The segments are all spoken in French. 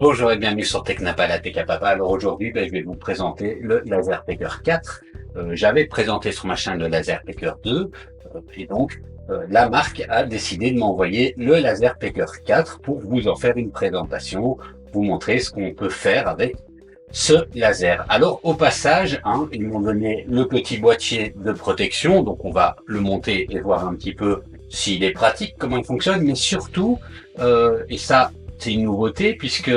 Bonjour et bienvenue sur Technapa, la Tech à Papa. Alors aujourd'hui, je vais vous présenter le Laser Packer 4. J'avais présenté sur ma chaîne le Laser Packer 2 et donc la marque a décidé de m'envoyer le Laser Packer 4 pour vous en faire une présentation, vous montrer ce qu'on peut faire avec ce laser. Alors au passage, ils m'ont donné le petit boîtier de protection, donc on va le monter et voir un petit peu s'il est pratique, comment il fonctionne, mais surtout, et ça c'est une nouveauté puisque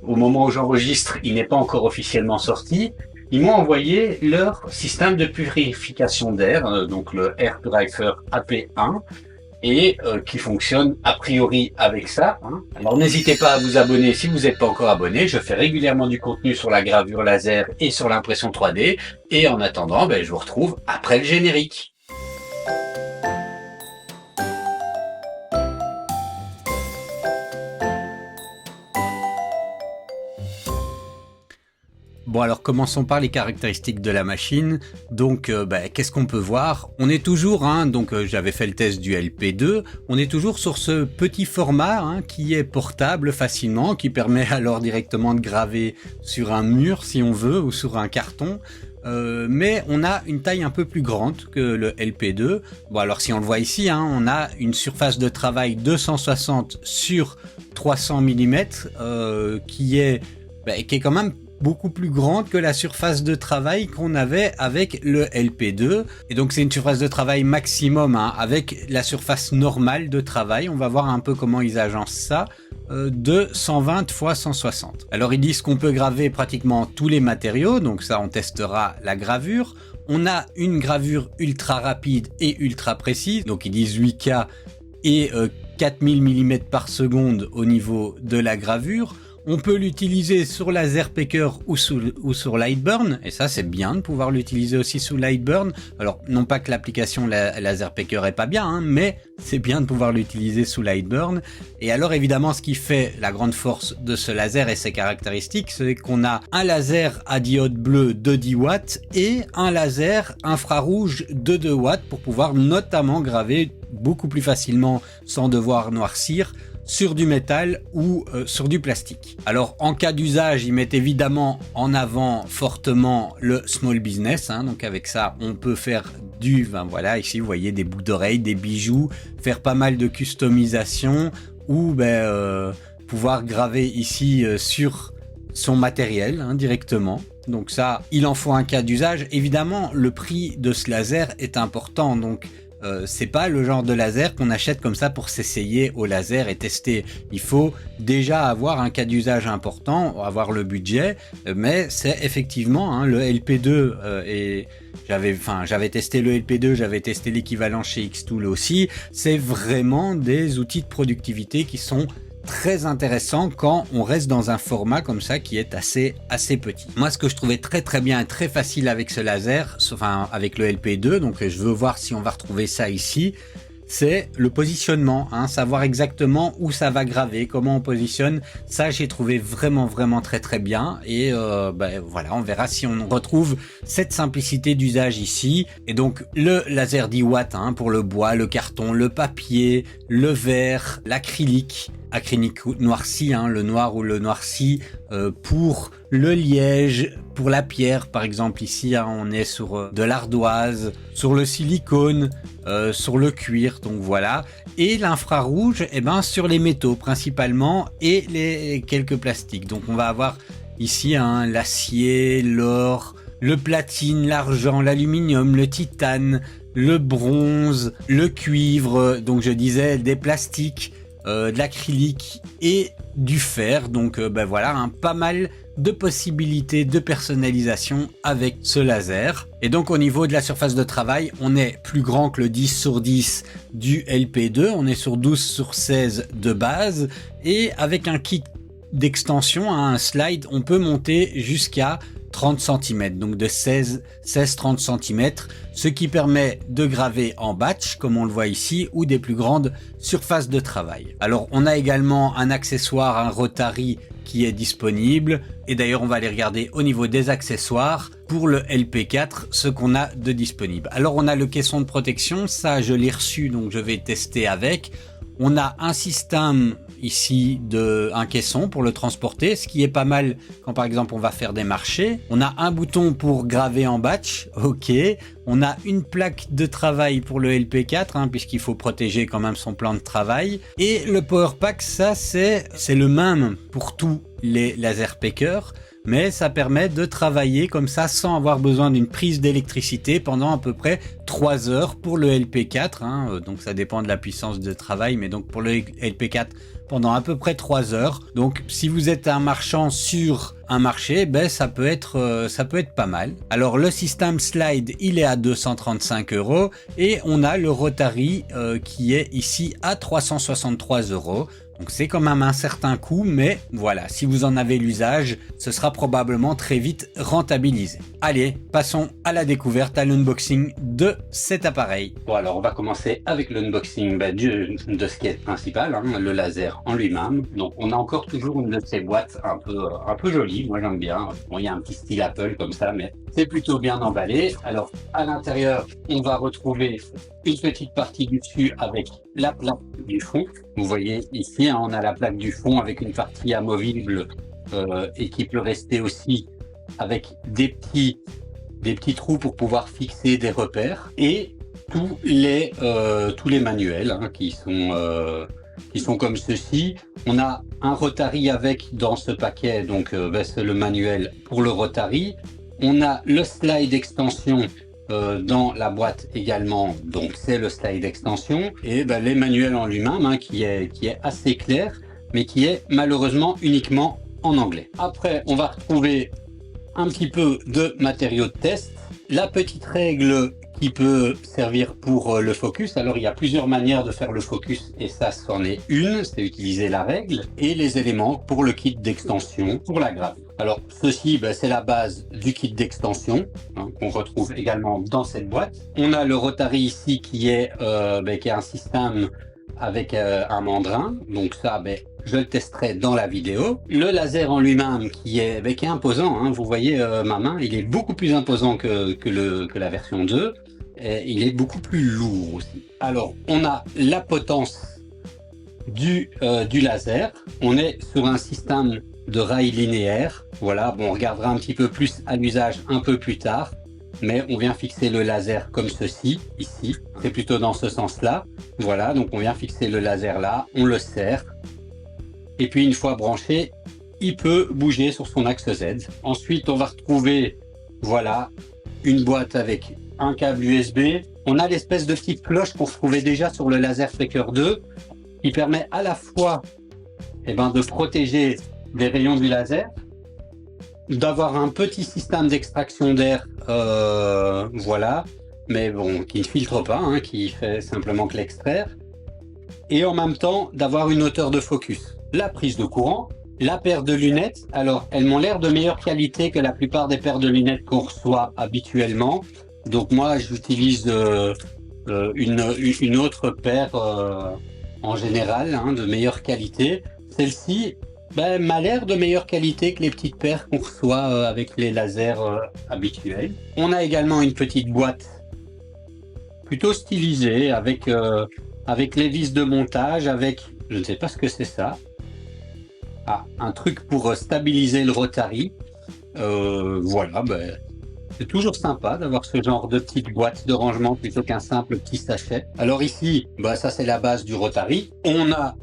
au moment où j'enregistre, il n'est pas encore officiellement sorti, ils m'ont envoyé leur système de purification d'air, donc le Air Purifier AP1, et qui fonctionne a priori avec ça. Alors n'hésitez pas à vous abonner si vous n'êtes pas encore abonné. Je fais régulièrement du contenu sur la gravure laser et sur l'impression 3D. Et en attendant, je vous retrouve après le générique. Bon alors commençons par les caractéristiques de la machine. Donc qu'est-ce qu'on peut voir? On est toujours, j'avais fait le test du LP2, on est toujours sur ce petit format qui est portable facilement, qui permet alors directement de graver sur un mur si on veut ou sur un carton. Mais on a une taille un peu plus grande que le LP2. Bon alors si on le voit ici, on a une surface de travail 260 sur 300 mm qui est quand même beaucoup plus grande que la surface de travail qu'on avait avec le LP2. Et donc c'est une surface de travail maximum avec la surface normale de travail. On va voir un peu comment ils agencent ça. De 120 x 160. Alors ils disent qu'on peut graver pratiquement tous les matériaux, donc ça on testera la gravure. On a une gravure ultra rapide et ultra précise, donc ils disent 8K et 4000 mm par seconde au niveau de la gravure. On peut l'utiliser sur Laserpacker ou sur Lightburn, et ça c'est bien de pouvoir l'utiliser aussi sous Lightburn. Alors non pas que l'application Laserpacker est pas bien, mais c'est bien de pouvoir l'utiliser sous Lightburn. Et alors évidemment ce qui fait la grande force de ce laser et ses caractéristiques, c'est qu'on a un laser à diode bleue de 10 watts et un laser infrarouge de 2 watts pour pouvoir notamment graver beaucoup plus facilement sans devoir noircir sur du métal ou sur du plastique. Alors en cas d'usage, ils mettent évidemment en avant fortement le small business, donc avec ça on peut faire voilà, ici vous voyez des boucles d'oreilles, des bijoux, faire pas mal de customisation ou pouvoir graver ici sur son matériel directement. Donc ça, il en faut un cas d'usage. Évidemment, le prix de ce laser est important, donc c'est pas le genre de laser qu'on achète comme ça pour s'essayer au laser et tester. Il faut déjà avoir un cas d'usage important, avoir le budget, mais c'est effectivement le LP2 et j'avais testé le LP2, j'avais testé l'équivalent chez Xtool aussi. C'est vraiment des outils de productivité qui sont très intéressant quand on reste dans un format comme ça qui est assez petit. Moi ce que je trouvais très bien et très facile avec ce laser, avec le LP2, donc je veux voir si on va retrouver ça ici, c'est le positionnement, savoir exactement où ça va graver, comment on positionne, ça j'ai trouvé vraiment très bien et voilà, on verra si on retrouve cette simplicité d'usage ici. Et donc le laser 10 watts pour le bois, le carton, le papier, le verre, l'acrylique noirci, le noir ou le noirci, pour le liège, pour la pierre par exemple ici on est sur de l'ardoise, sur le silicone, sur le cuir, donc voilà, et l'infrarouge sur les métaux principalement et les quelques plastiques. Donc on va avoir ici l'acier, l'or, le platine, l'argent, l'aluminium, le titane, le bronze, le cuivre, donc je disais des plastiques, de l'acrylique et du fer. Donc voilà, pas mal de possibilités de personnalisation avec ce laser. Et donc au niveau de la surface de travail, on est plus grand que le 10 sur 10 du LP2, on est sur 12 sur 16 de base, et avec un kit d'extension, un slide, on peut monter jusqu'à 30 cm, donc de 16-30 cm, ce qui permet de graver en batch, comme on le voit ici, ou des plus grandes surfaces de travail. Alors on a également un accessoire, un Rotary, qui est disponible, et d'ailleurs on va aller regarder au niveau des accessoires pour le LP4 ce qu'on a de disponible. Alors on a le caisson de protection, ça je l'ai reçu, donc je vais tester avec. On a un système ici un caisson pour le transporter, ce qui est pas mal quand par exemple on va faire des marchés. On a un bouton pour graver en batch, ok. On a une plaque de travail pour le LP4, puisqu'il faut protéger quand même son plan de travail. Et le Power Pack, ça c'est le même pour tous les laser pickers, mais ça permet de travailler comme ça sans avoir besoin d'une prise d'électricité pendant à peu près 3 heures pour le LP4. Donc ça dépend de la puissance de travail, mais donc pour le LP4 pendant à peu près 3 heures. Donc si vous êtes un marchand sur un marché, ça peut être pas mal. Alors le système slide, il est à 235 € et on a le Rotary qui est ici à 363 €. Donc c'est quand même un certain coût, mais voilà, si vous en avez l'usage, ce sera probablement très vite rentabilisé. Allez, passons à la découverte, à l'unboxing de cet appareil. Bon, alors on va commencer avec l'unboxing de ce qui est principal, le laser en lui-même. Donc on a encore toujours une de ces boîtes un peu jolie, moi j'aime bien. Bon, il y a un petit style Apple comme ça, mais c'est plutôt bien emballé. Alors à l'intérieur, on va retrouver une petite partie du dessus avec la plaque du fond. Vous voyez ici, on a la plaque du fond avec une partie amovible et qui peut rester aussi avec des petits trous pour pouvoir fixer des repères, et tous les manuels qui sont comme ceci. On a un Rotary avec dans ce paquet, donc c'est le manuel pour le Rotary. On a le slide extension dans la boîte également, donc c'est le slide extension, et les manuels en lui-même qui est assez clair, mais qui est malheureusement uniquement en anglais. Après, on va retrouver un petit peu de matériaux de test, la petite règle qui peut servir pour le focus. Alors il y a plusieurs manières de faire le focus et ça c'en est une, c'est utiliser la règle, et les éléments pour le kit d'extension pour la gravure. Alors ceci, c'est la base du kit d'extension qu'on retrouve également dans cette boîte. On a le Rotary ici qui est un système avec un mandrin, donc ça je le testerai dans la vidéo. Le laser en lui-même qui est imposant, vous voyez ma main, il est beaucoup plus imposant que la version 2, et il est beaucoup plus lourd aussi. Alors on a la potence du laser, on est sur un système de rails linéaires. Voilà, on regardera un petit peu plus à l'usage un peu plus tard, mais on vient fixer le laser comme ceci, ici, c'est plutôt dans ce sens-là. Voilà, donc on vient fixer le laser là, on le serre, et puis une fois branché, il peut bouger sur son axe Z. Ensuite, on va retrouver, voilà, une boîte avec un câble USB. On a l'espèce de petite cloche qu'on retrouvait déjà sur le Laser Faker 2, qui permet à la fois de protéger des rayons du laser, d'avoir un petit système d'extraction d'air, voilà, mais bon, qui ne filtre pas, qui fait simplement que l'extraire, et en même temps d'avoir une hauteur de focus. La prise de courant, la paire de lunettes, alors elles m'ont l'air de meilleure qualité que la plupart des paires de lunettes qu'on reçoit habituellement, donc moi j'utilise une autre paire en général, de meilleure qualité. Celle-ci m'a l'air de meilleure qualité que les petites paires qu'on reçoit avec les lasers habituels. On a également une petite boîte plutôt stylisée avec les vis de montage, avec, je ne sais pas ce que c'est ça, un truc pour stabiliser le Rotary. Voilà, c'est toujours sympa d'avoir ce genre de petite boîte de rangement plutôt qu'un simple petit sachet. Alors ici, ça c'est la base du Rotary. On a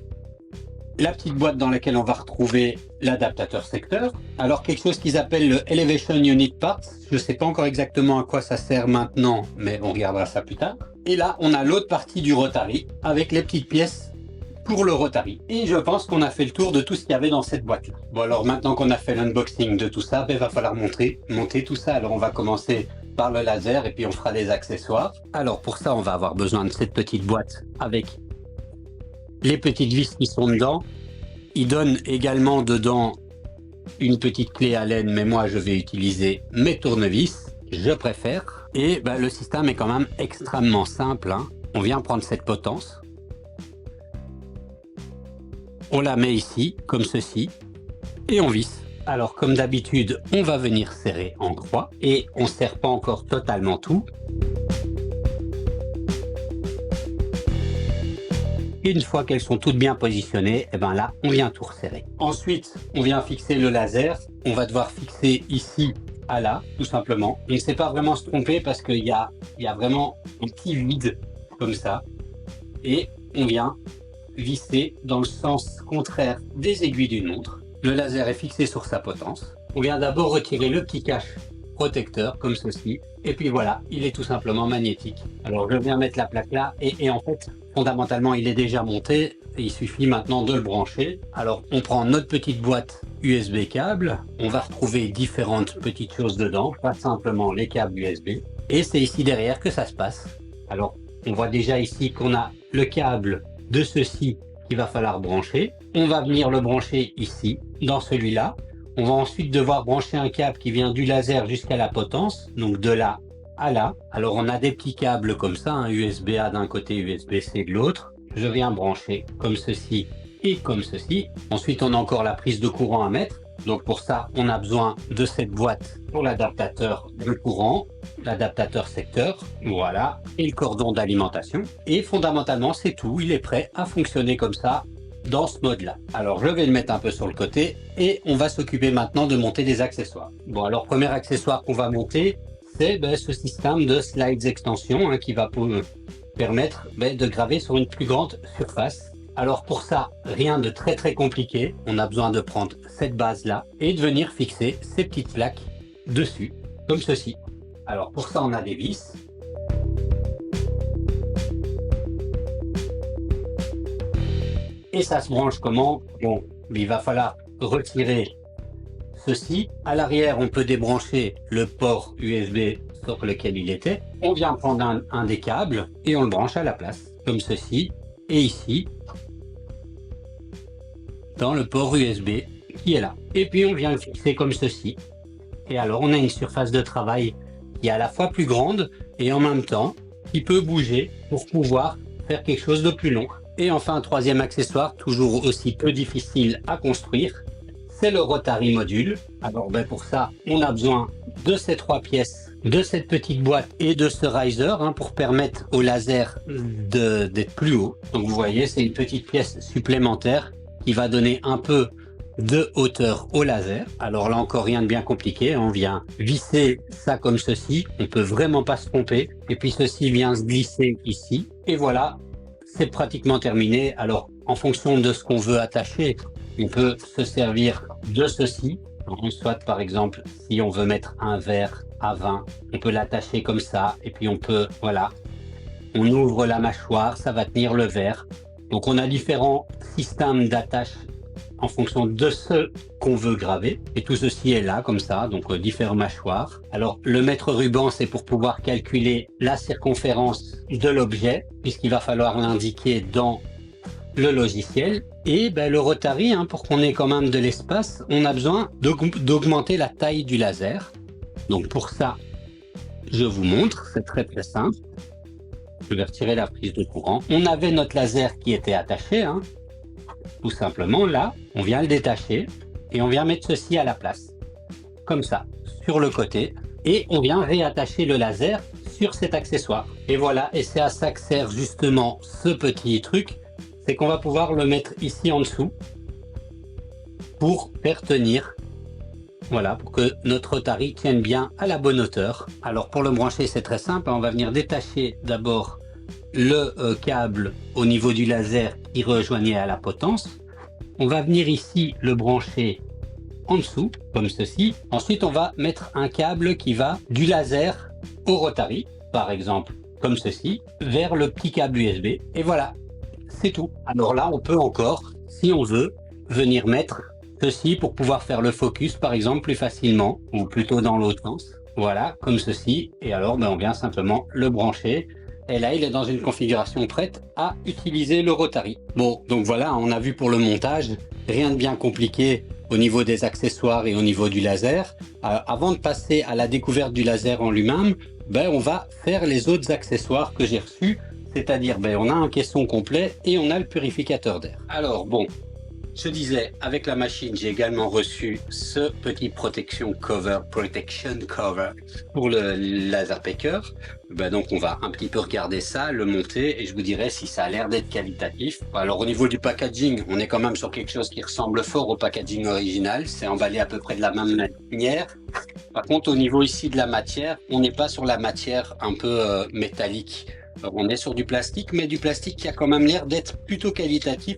la petite boîte dans laquelle on va retrouver l'adaptateur secteur. Alors quelque chose qu'ils appellent le Elevation Unit Parts. Je ne sais pas encore exactement à quoi ça sert maintenant, mais on regardera ça plus tard. Et là, on a l'autre partie du Rotary avec les petites pièces pour le Rotary. Et je pense qu'on a fait le tour de tout ce qu'il y avait dans cette boîte. Bon, alors maintenant qu'on a fait l'unboxing de tout ça, il va falloir monter tout ça. Alors on va commencer par le laser et puis on fera des accessoires. Alors pour ça, on va avoir besoin de cette petite boîte avec les petites vis qui sont dedans. Il donne également dedans une petite clé Allen, mais moi je vais utiliser mes tournevis, je préfère. Et le système est quand même extrêmement simple. On vient prendre cette potence. On la met ici, comme ceci, et on visse. Alors comme d'habitude, on va venir serrer en croix, et on ne serre pas encore totalement tout. Et une fois qu'elles sont toutes bien positionnées, et ben là, on vient tout resserrer. Ensuite, on vient fixer le laser. On va devoir fixer ici à là, tout simplement. On ne sait pas vraiment se tromper parce qu'il y a vraiment un petit vide comme ça. Et on vient visser dans le sens contraire des aiguilles d'une montre. Le laser est fixé sur sa potence. On vient d'abord retirer le petit cache protecteur comme ceci. Et puis voilà, il est tout simplement magnétique. Alors je viens mettre la plaque là et en fait, fondamentalement, il est déjà monté. Il suffit maintenant de le brancher. Alors on prend notre petite boîte USB câble. On va retrouver différentes petites choses dedans, pas simplement les câbles USB. Et c'est ici derrière que ça se passe. Alors on voit déjà ici qu'on a le câble de ceci qu'il va falloir brancher. On va venir le brancher ici, dans celui-là. On va ensuite devoir brancher un câble qui vient du laser jusqu'à la potence, donc de là à là. Alors on a des petits câbles comme ça, un USB-A d'un côté, USB-C de l'autre. Je viens brancher comme ceci et comme ceci. Ensuite on a encore la prise de courant à mettre. Donc pour ça on a besoin de cette boîte pour l'adaptateur de courant, l'adaptateur secteur, voilà, et le cordon d'alimentation. Et fondamentalement c'est tout, il est prêt à fonctionner comme ça dans ce mode là. Alors je vais le mettre un peu sur le côté et on va s'occuper maintenant de monter des accessoires. Bon alors premier accessoire qu'on va monter, c'est ce système de slides extension qui va permettre de graver sur une plus grande surface. Alors pour ça, rien de très compliqué, on a besoin de prendre cette base là et de venir fixer ces petites plaques dessus, comme ceci. Alors pour ça on a des vis. Et ça se branche comment? Bon, il va falloir retirer ceci. À l'arrière, on peut débrancher le port USB sur lequel il était. On vient prendre un des câbles et on le branche à la place, comme ceci. Et ici, dans le port USB qui est là. Et puis on vient le fixer comme ceci. Et alors on a une surface de travail qui est à la fois plus grande et en même temps qui peut bouger pour pouvoir faire quelque chose de plus long. Et enfin, un troisième accessoire, toujours aussi peu difficile à construire, c'est le Rotary Module. Alors pour ça, on a besoin de ces trois pièces, de cette petite boîte et de ce riser pour permettre au laser d'être plus haut. Donc vous voyez, c'est une petite pièce supplémentaire qui va donner un peu de hauteur au laser. Alors là encore, rien de bien compliqué, on vient visser ça comme ceci, on peut vraiment pas se tromper. Et puis ceci vient se glisser ici. Et voilà, c'est pratiquement terminé. Alors, en fonction de ce qu'on veut attacher, on peut se servir de ceci. Soit, par exemple, si on veut mettre un verre à vin, on peut l'attacher comme ça. Et puis, on peut, voilà, on ouvre la mâchoire, ça va tenir le verre. Donc, on a différents systèmes d'attache en fonction de ce qu'on veut graver. Et tout ceci est là, comme ça, donc différentes mâchoires. Alors, le mètre ruban, c'est pour pouvoir calculer la circonférence de l'objet, puisqu'il va falloir l'indiquer dans le logiciel. Et le Rotary, pour qu'on ait quand même de l'espace, on a besoin d'augmenter la taille du laser. Donc pour ça, je vous montre, c'est très simple. Je vais retirer la prise de courant. On avait notre laser qui était attaché, tout simplement là, on vient le détacher et on vient mettre ceci à la place, comme ça, sur le côté, et on vient réattacher le laser sur cet accessoire. Et voilà, et c'est à ça que sert justement ce petit truc, c'est qu'on va pouvoir le mettre ici en dessous pour faire tenir, voilà, pour que notre Rotary tienne bien à la bonne hauteur. Alors pour le brancher, c'est très simple, on va venir détacher d'abord le câble au niveau du laser qui rejoignait à la potence. On va venir ici le brancher en dessous, comme ceci. Ensuite, on va mettre un câble qui va du laser au Rotary, par exemple, comme ceci, vers le petit câble USB. Et voilà, c'est tout. Alors là, on peut encore, si on veut, venir mettre ceci pour pouvoir faire le focus, par exemple, plus facilement, ou plutôt dans l'autre sens. Voilà, comme ceci. Et alors, on vient simplement le brancher. Et là, il est dans une configuration prête à utiliser le Rotary. Bon, donc voilà, on a vu pour le montage, rien de bien compliqué au niveau des accessoires et au niveau du laser. Avant de passer à la découverte du laser en lui-même, on va faire les autres accessoires que j'ai reçus, c'est-à-dire on a un caisson complet et on a le purificateur d'air. Alors bon, je disais, avec la machine, j'ai également reçu ce petit protection cover pour le laser picker. Donc on va un petit peu regarder ça, le monter et je vous dirai si ça a l'air d'être qualitatif. Alors au niveau du packaging, on est quand même sur quelque chose qui ressemble fort au packaging original. C'est emballé à peu près de la même manière. Par contre, au niveau ici de la matière, on n'est pas sur la matière un peu métallique. On est sur du plastique, mais du plastique qui a quand même l'air d'être plutôt qualitatif.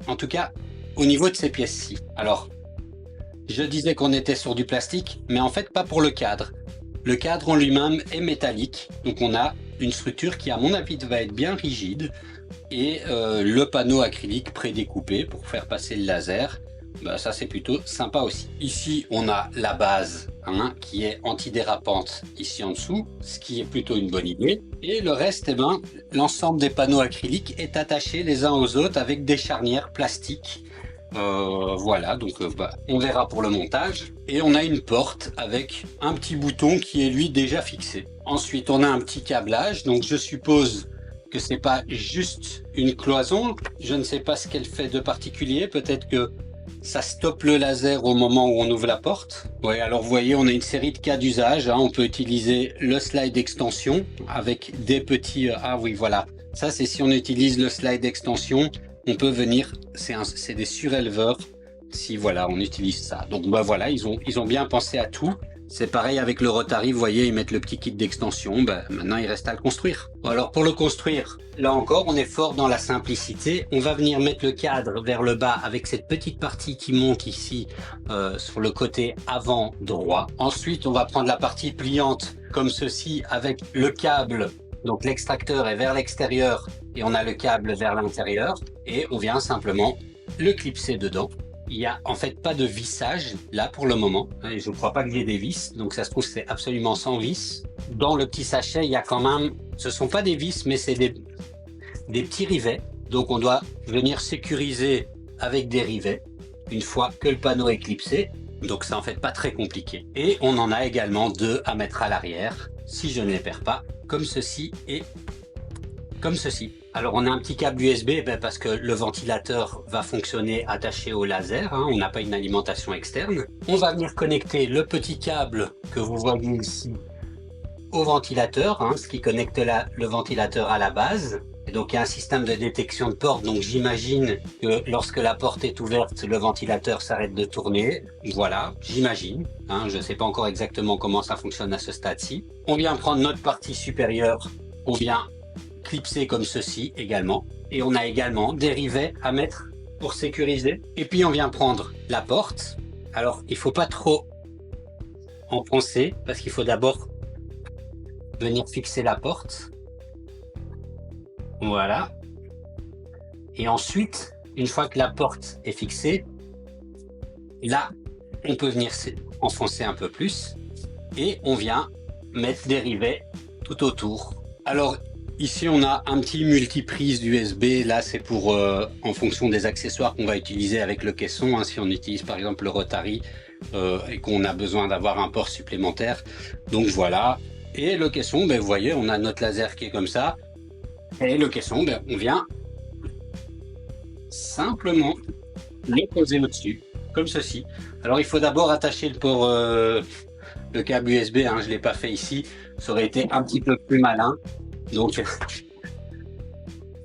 En tout cas, au niveau de ces pièces-ci. Alors, je disais qu'on était sur du plastique, mais en fait pas pour le cadre. Le cadre en lui-même est métallique, donc on a une structure qui à mon avis va être bien rigide, et le panneau acrylique prédécoupé pour faire passer le laser. Ça c'est plutôt sympa aussi. Ici on a la base qui est antidérapante ici en dessous, ce qui est plutôt une bonne idée. Et le reste, l'ensemble des panneaux acryliques est attaché les uns aux autres avec des charnières plastiques. Voilà, donc on verra pour le montage. Et on a une porte avec un petit bouton qui est lui déjà fixé. Ensuite on a un petit câblage, donc je suppose que c'est pas juste une cloison. Je ne sais pas ce qu'elle fait de particulier, peut-être que ça stoppe le laser au moment où on ouvre la porte. Ouais, alors vous voyez, on a une série de cas d'usage. On peut utiliser le slide extension avec des petits... Ah oui, voilà. Ça, c'est si on utilise le slide extension, on peut venir... C'est des suréleveurs si voilà, on utilise ça. Donc voilà, ils ont bien pensé à tout. C'est pareil avec le Rotary, vous voyez, ils mettent le petit kit d'extension, maintenant il reste à le construire. Alors pour le construire, là encore, on est fort dans la simplicité. On va venir mettre le cadre vers le bas avec cette petite partie qui monte ici sur le côté avant droit. Ensuite, on va prendre la partie pliante comme ceci avec le câble. Donc l'extracteur est vers l'extérieur et on a le câble vers l'intérieur. Et on vient simplement le clipser dedans. Il n'y a en fait pas de vissage là pour le moment. Et je ne crois pas qu'il y ait des vis. Donc ça se trouve c'est absolument sans vis. Dans le petit sachet, il y a quand même... Ce ne sont pas des vis, mais c'est des petits rivets. Donc on doit venir sécuriser avec des rivets une fois que le panneau est clipsé. Donc c'est en fait pas très compliqué. Et on en a également 2 à mettre à l'arrière, si je ne les perds pas, comme ceci et comme ceci. Alors on a un petit câble USB parce que le ventilateur va fonctionner attaché au laser, on n'a pas une alimentation externe. On va venir connecter le petit câble que vous voyez ici au ventilateur, ce qui connecte le ventilateur à la base. Et donc il y a un système de détection de porte, donc j'imagine que lorsque la porte est ouverte, le ventilateur s'arrête de tourner. Voilà, j'imagine. Je ne sais pas encore exactement comment ça fonctionne à ce stade-ci. On vient prendre notre partie supérieure, on vient clipser comme ceci également. Et on a également des rivets à mettre pour sécuriser. Et puis on vient prendre la porte. Alors il ne faut pas trop enfoncer parce qu'il faut d'abord venir fixer la porte. Voilà. Et ensuite, une fois que la porte est fixée, là, on peut venir enfoncer un peu plus et on vient mettre des rivets tout autour. Alors, ici, on a un petit multiprise USB. Là, c'est pour, en fonction des accessoires qu'on va utiliser avec le caisson. Si on utilise par exemple le Rotary et qu'on a besoin d'avoir un port supplémentaire. Donc voilà. Et le caisson, vous voyez, on a notre laser qui est comme ça. Et le caisson, on vient simplement le poser au-dessus, comme ceci. Alors il faut d'abord attacher le port, le câble USB, je ne l'ai pas fait ici, ça aurait été un petit peu plus malin. Donc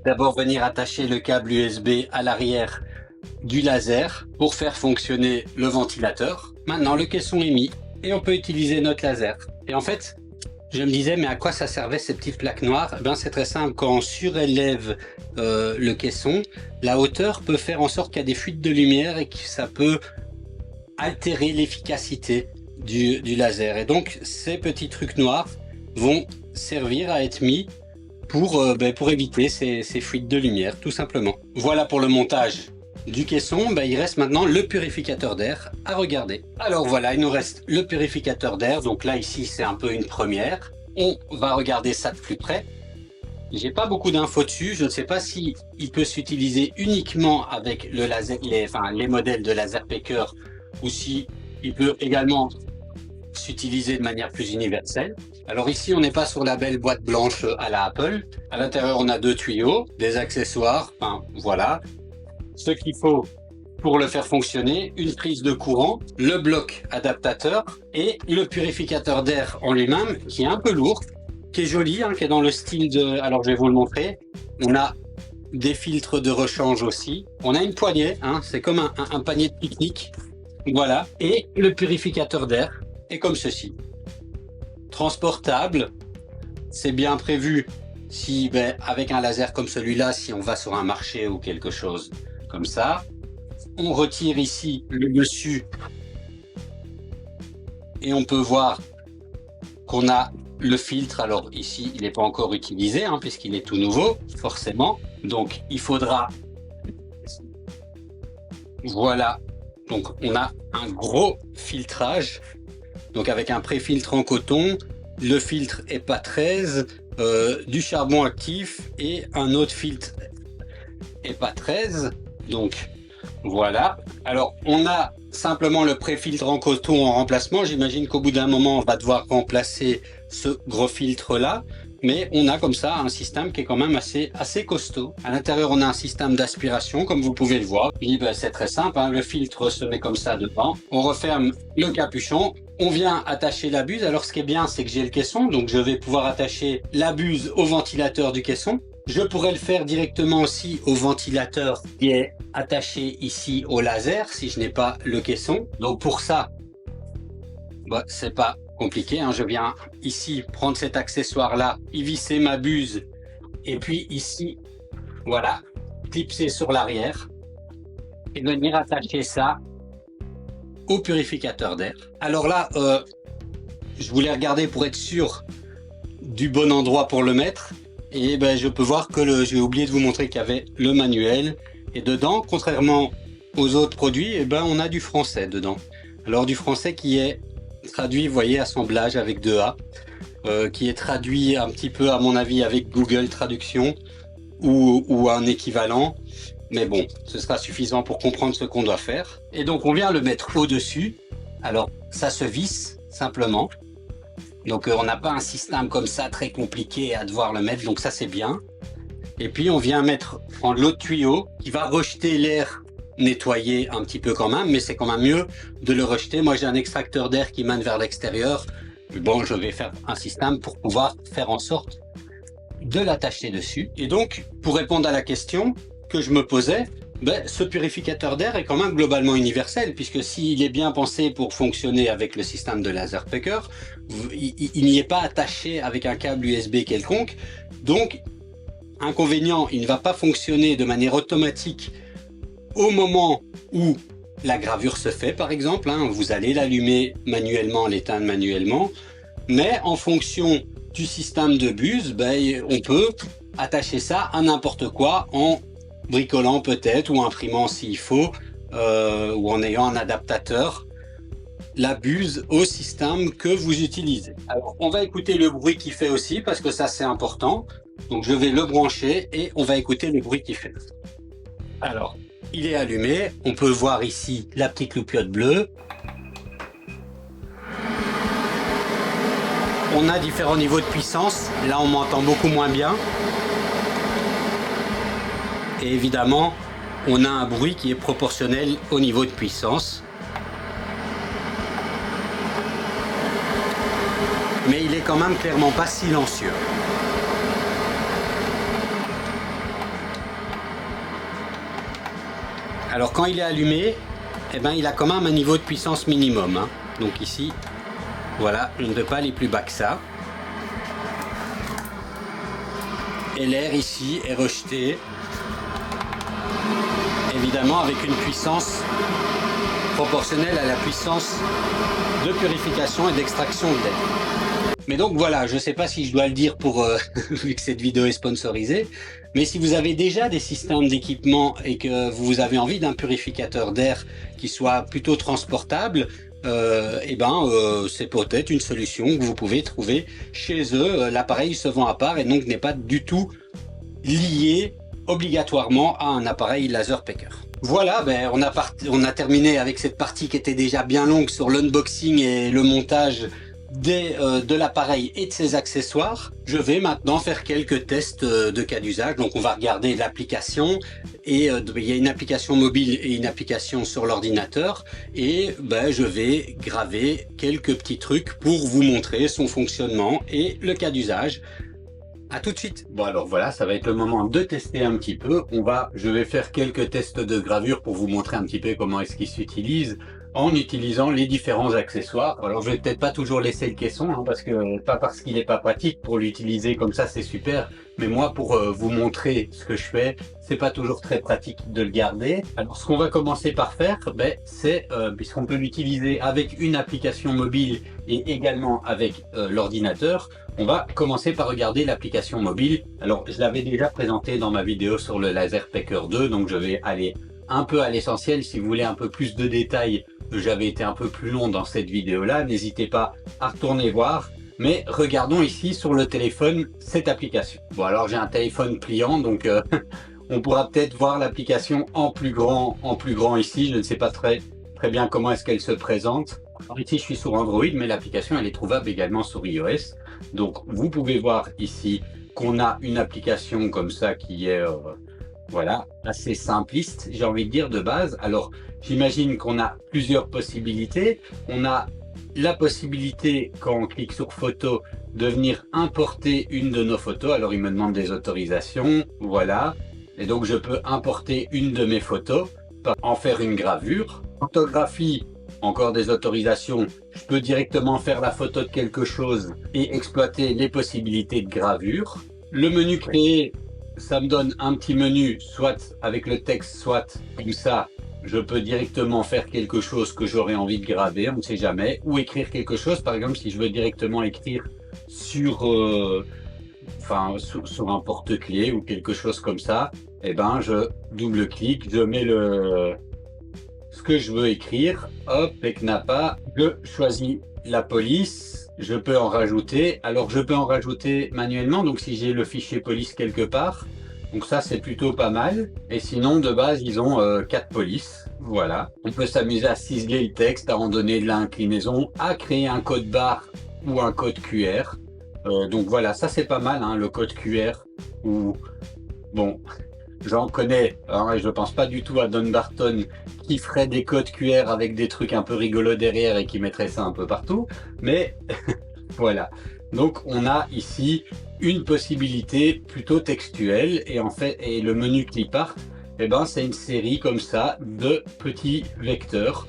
d'abord venir attacher le câble USB à l'arrière du laser pour faire fonctionner le ventilateur. Maintenant le caisson est mis et on peut utiliser notre laser. Et en fait, je me disais, mais à quoi ça servait ces petites plaques noires? C'est très simple, quand on surélève le caisson, la hauteur peut faire en sorte qu'il y a des fuites de lumière et que ça peut altérer l'efficacité du laser. Et donc, ces petits trucs noirs vont servir à être mis pour éviter ces fuites de lumière, tout simplement. Voilà pour le montage du caisson. Il reste maintenant le purificateur d'air à regarder. Alors voilà, il nous reste le purificateur d'air. Donc là, ici, c'est un peu une première. On va regarder ça de plus près. J'ai pas beaucoup d'infos dessus. Je ne sais pas si il peut s'utiliser uniquement avec le laser, les modèles de laser picker, ou si il peut également s'utiliser de manière plus universelle. Alors ici, on n'est pas sur la belle boîte blanche à la Apple. À l'intérieur, on a 2 tuyaux, des accessoires, voilà. Ce qu'il faut pour le faire fonctionner, une prise de courant, le bloc adaptateur et le purificateur d'air en lui-même qui est un peu lourd, qui est joli, hein, qui est dans le style de... Alors je vais vous le montrer. On a des filtres de rechange aussi. On a une poignée, hein, c'est comme un panier de pique-nique. Voilà. Et le purificateur d'air est comme ceci. Transportable. C'est bien prévu si, avec un laser comme celui-là, si on va sur un marché ou quelque chose comme ça. On retire ici le dessus et on peut voir qu'on a le filtre. Alors ici, il n'est pas encore utilisé, hein, puisqu'il est tout nouveau, forcément. Donc il faudra... Voilà. Donc on a un gros filtrage. Donc avec un pré-filtre en coton, le filtre EPA 13, du charbon actif et un autre filtre EPA 13. Donc voilà. Alors on a simplement le pré-filtre en coton en remplacement. J'imagine qu'au bout d'un moment on va devoir remplacer ce gros filtre là. Mais on a comme ça un système qui est quand même assez costaud. À l'intérieur, on a un système d'aspiration, comme vous pouvez le voir. Et c'est très simple, hein, le filtre se met comme ça dedans. On referme le capuchon. On vient attacher la buse. Alors ce qui est bien, c'est que j'ai le caisson, donc je vais pouvoir attacher la buse au ventilateur du caisson. Je pourrais le faire directement aussi au ventilateur qui est attaché ici au laser, si je n'ai pas le caisson. Donc pour ça, c'est pas compliqué, hein. Je viens ici prendre cet accessoire là, y visser ma buse et puis ici, voilà, clipser sur l'arrière et venir attacher ça au purificateur d'air. Alors là, je voulais regarder pour être sûr du bon endroit pour le mettre et je peux voir que j'ai oublié de vous montrer qu'il y avait le manuel et dedans, contrairement aux autres produits, on a du français dedans. Alors du français qui est traduit, vous voyez, assemblage avec 2A, qui est traduit un petit peu à mon avis avec Google Traduction ou un équivalent, mais bon, ce sera suffisant pour comprendre ce qu'on doit faire. Et donc on vient le mettre au-dessus. Alors ça se visse simplement, donc on n'a pas un système comme ça très compliqué à devoir le mettre, donc ça c'est bien. Et puis on vient prendre l'autre tuyau qui va rejeter l'air nettoyer un petit peu quand même, mais c'est quand même mieux de le rejeter. Moi j'ai un extracteur d'air qui mène vers l'extérieur. Bon, je vais faire un système pour pouvoir faire en sorte de l'attacher dessus. Et donc, pour répondre à la question que je me posais, ce purificateur d'air est quand même globalement universel, puisque s'il est bien pensé pour fonctionner avec le système de laser picker, il n'y est pas attaché avec un câble USB quelconque. Donc, inconvénient, il ne va pas fonctionner de manière automatique au moment où la gravure se fait, par exemple, hein, vous allez l'allumer manuellement, l'éteindre manuellement, mais en fonction du système de buse, on peut attacher ça à n'importe quoi en bricolant peut-être ou imprimant s'il faut, ou en ayant un adaptateur, la buse au système que vous utilisez. Alors on va écouter le bruit qu'il fait aussi, parce que ça c'est important. Donc je vais le brancher et on va écouter le bruit qu'il fait. Alors, il est allumé, on peut voir ici la petite loupiote bleue. On a différents niveaux de puissance, là on m'entend beaucoup moins bien. Et évidemment, on a un bruit qui est proportionnel au niveau de puissance. Mais il est quand même clairement pas silencieux. Alors quand il est allumé, il a quand même un niveau de puissance minimum, hein. Donc ici, voilà, je ne peux pas aller plus bas que ça. Et l'air ici est rejeté, évidemment avec une puissance proportionnelle à la puissance de purification et d'extraction de l'air. Mais donc voilà, je ne sais pas si je dois le dire pour vu que cette vidéo est sponsorisée, mais si vous avez déjà des systèmes d'équipement et que vous avez envie d'un purificateur d'air qui soit plutôt transportable, c'est peut-être une solution que vous pouvez trouver chez eux. L'appareil se vend à part et donc n'est pas du tout lié obligatoirement à un appareil laser picker. Voilà, on a terminé avec cette partie qui était déjà bien longue sur l'unboxing et le montage de l'appareil et de ses accessoires, je vais maintenant faire quelques tests de cas d'usage. Donc on va regarder l'application et il y a une application mobile et une application sur l'ordinateur et je vais graver quelques petits trucs pour vous montrer son fonctionnement et le cas d'usage. À tout de suite. Bon alors voilà, ça va être le moment de tester un petit peu. Je vais faire quelques tests de gravure pour vous montrer un petit peu comment est-ce qu'il s'utilise en utilisant les différents accessoires. Alors je vais peut-être pas toujours laisser le caisson, parce qu'il n'est pas pratique pour l'utiliser comme ça, c'est super. Mais moi, pour vous montrer ce que je fais, c'est pas toujours très pratique de le garder. Alors ce qu'on va commencer par faire, c'est puisqu'on peut l'utiliser avec une application mobile et également avec l'ordinateur, on va commencer par regarder l'application mobile. Alors je l'avais déjà présenté dans ma vidéo sur le LaserPacker 2, donc je vais aller un peu à l'essentiel. Si vous voulez un peu plus de détails, j'avais été un peu plus long dans cette vidéo-là, n'hésitez pas à retourner voir. Mais regardons ici sur le téléphone cette application. Bon alors j'ai un téléphone pliant, donc on pourra peut-être voir l'application en plus grand ici. Je ne sais pas très bien comment est-ce qu'elle se présente. Alors ici je suis sur Android, mais l'application elle est trouvable également sur iOS. Donc vous pouvez voir ici qu'on a une application comme ça qui est voilà, assez simpliste, j'ai envie de dire, de base. Alors, j'imagine qu'on a plusieurs possibilités. On a la possibilité, quand on clique sur photo, de venir importer une de nos photos. Alors, il me demande des autorisations, voilà. Et donc, je peux importer une de mes photos, en faire une gravure. Photographie, encore des autorisations. Je peux directement faire la photo de quelque chose et exploiter les possibilités de gravure. Le menu créer, ça me donne un petit menu, soit avec le texte, soit comme ça, je peux directement faire quelque chose que j'aurais envie de graver, on ne sait jamais, ou écrire quelque chose. Par exemple, si je veux directement écrire sur un porte-clés ou quelque chose comme ça, je double-clique, je mets ce que je veux écrire, hop, et Knapa, je choisis la police. Je peux en rajouter. Alors je peux en rajouter manuellement, donc si j'ai le fichier police quelque part. Donc ça c'est plutôt pas mal. Et sinon de base ils ont 4 polices. Voilà. On peut s'amuser à ciseler le texte, à en donner de l'inclinaison, à créer un code barre ou un code QR. Donc voilà, ça c'est pas mal, le code QR. Ou bon, j'en connais, et je pense pas du tout à Don Barton qui ferait des codes QR avec des trucs un peu rigolos derrière et qui mettrait ça un peu partout, mais voilà. Donc on a ici une possibilité plutôt textuelle et le menu clipart, c'est une série comme ça de petits vecteurs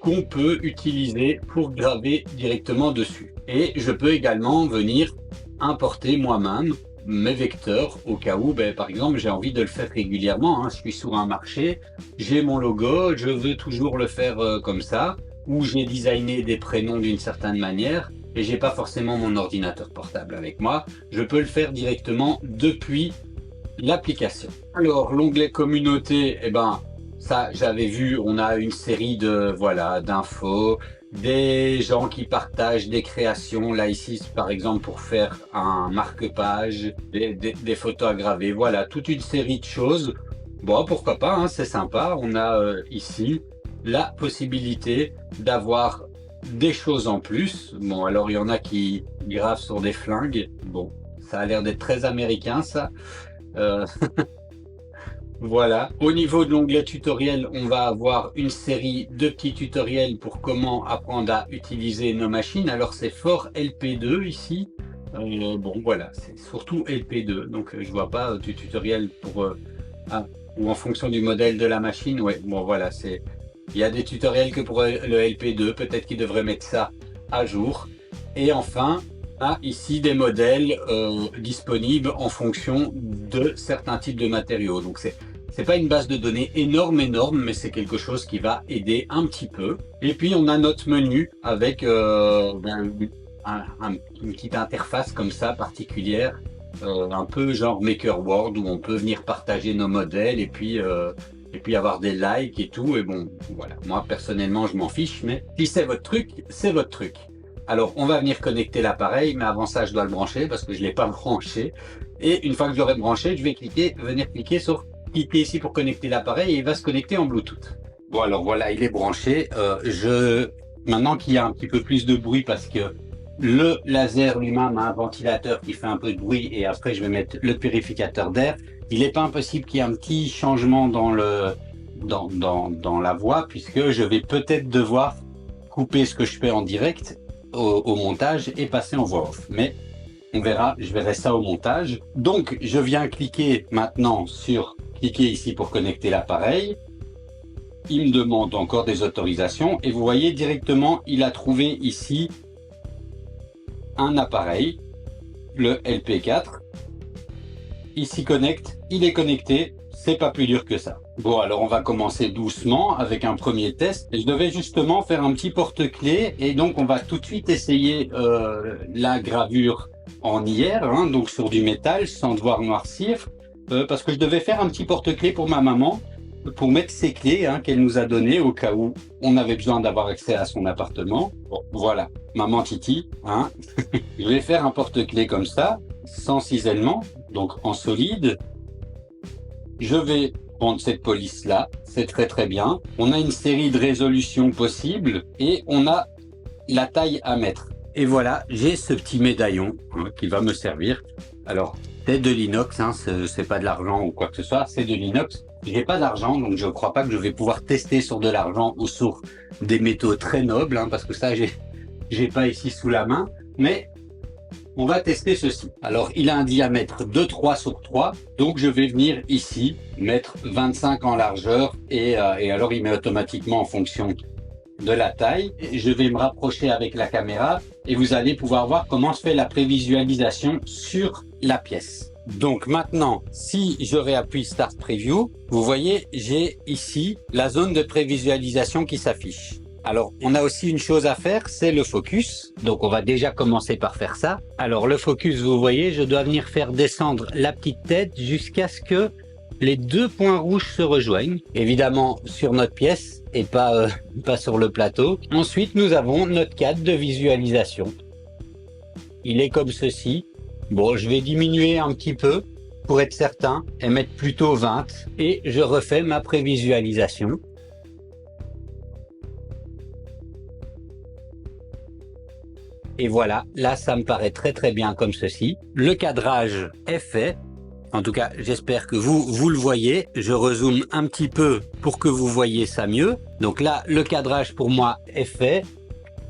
qu'on peut utiliser pour graver directement dessus. Et je peux également venir importer moi-même mes vecteurs au cas où, par exemple, j'ai envie de le faire régulièrement. Je suis sur un marché, j'ai mon logo, je veux toujours le faire comme ça, ou j'ai designé des prénoms d'une certaine manière et j'ai pas forcément mon ordinateur portable avec moi. Je peux le faire directement depuis l'application. Alors l'onglet communauté, ça j'avais vu, on a une série de d'infos, des gens qui partagent des créations, là ici par exemple pour faire un marque-page, des photos à graver, voilà, toute une série de choses. Bon, pourquoi pas, c'est sympa. On a ici la possibilité d'avoir des choses en plus. Bon, alors il y en a qui gravent sur des flingues, bon, ça a l'air d'être très américain ça. Voilà. Au niveau de l'onglet tutoriel, on va avoir une série de petits tutoriels pour comment apprendre à utiliser nos machines. Alors c'est fort LP2 ici. Bon voilà, c'est surtout LP2. Donc je vois pas du tutoriel pour ou en fonction du modèle de la machine. Ouais, bon voilà, il y a des tutoriels que pour le LP2. Peut-être qu'ils devraient mettre ça à jour. Et enfin, ici des modèles disponibles en fonction de certains types de matériaux. Donc c'est pas une base de données énorme, mais c'est quelque chose qui va aider un petit peu. Et puis on a notre menu avec une petite interface comme ça particulière, un peu genre MakerWord, où on peut venir partager nos modèles et puis avoir des likes et tout. Et bon, voilà. Moi personnellement je m'en fiche, mais si c'est votre truc, c'est votre truc. Alors on va venir connecter l'appareil, mais avant ça je dois le brancher parce que je l'ai pas branché. Et une fois que je l'aurai branché, je vais venir cliquer ici pour connecter l'appareil et il va se connecter en Bluetooth. Bon alors voilà, il est branché. Maintenant qu'il y a un petit peu plus de bruit parce que Le laser lui-même a un ventilateur qui fait un peu de bruit et après je vais mettre le purificateur d'air. Il n'est pas impossible qu'il y ait un petit changement dans la voix puisque je vais peut-être devoir couper ce que je fais en direct au montage et passer en voix off. Mais on verra, je verrai ça au montage. Donc je viens cliquer maintenant sur cliquer ici pour connecter l'appareil. Il me demande encore des autorisations et vous voyez directement il a trouvé ici un appareil, le LP4. Il s'y connecte, il est connecté, c'est pas plus dur que ça. Bon, alors on va commencer doucement avec un premier test. Je devais justement faire un petit porte-clés et donc on va tout de suite essayer la gravure en IR, hein, donc sur du métal sans devoir noircir, parce que je devais faire un petit porte-clés pour ma maman pour mettre ses clés hein, qu'elle nous a données au cas où on avait besoin d'avoir accès à son appartement. Bon, voilà, maman Titi, hein. Je vais faire un porte-clés comme ça, sans cisaillement, donc en solide. Je vais prendre cette police-là, c'est très très bien. On a une série de résolutions possibles et on a la taille à mettre. Et voilà, j'ai ce petit médaillon hein, qui va me servir. Alors, c'est de l'inox, hein, c'est pas de l'argent ou quoi que ce soit, c'est de l'inox. J'ai pas d'argent, donc je crois pas que je vais pouvoir tester sur de l'argent ou sur des métaux très nobles, hein, parce que ça, j'ai pas ici sous la main. Mais on va tester ceci. Alors, il a un diamètre de 3 sur 3, donc je vais venir ici mettre 25 en largeur et alors il met automatiquement en fonction de la taille. Je vais me rapprocher avec la caméra et vous allez pouvoir voir comment se fait la prévisualisation sur la pièce. Donc maintenant, si je réappuie Start Preview, vous voyez, j'ai ici la zone de prévisualisation qui s'affiche. Alors, on a aussi une chose à faire, c'est le focus. Donc, on va déjà commencer par faire ça. Alors, le focus, vous voyez, je dois venir faire descendre la petite tête jusqu'à ce que les deux points rouges se rejoignent. Évidemment, sur notre pièce et pas sur le plateau. Ensuite, nous avons notre cadre de visualisation. Il est comme ceci. Bon, je vais diminuer un petit peu pour être certain et mettre plutôt 20. Et je refais ma prévisualisation. Et voilà, là, ça me paraît très très bien comme ceci. Le cadrage est fait. En tout cas, j'espère que vous le voyez. Je rezoome un petit peu pour que vous voyez ça mieux. Donc là, le cadrage pour moi est fait.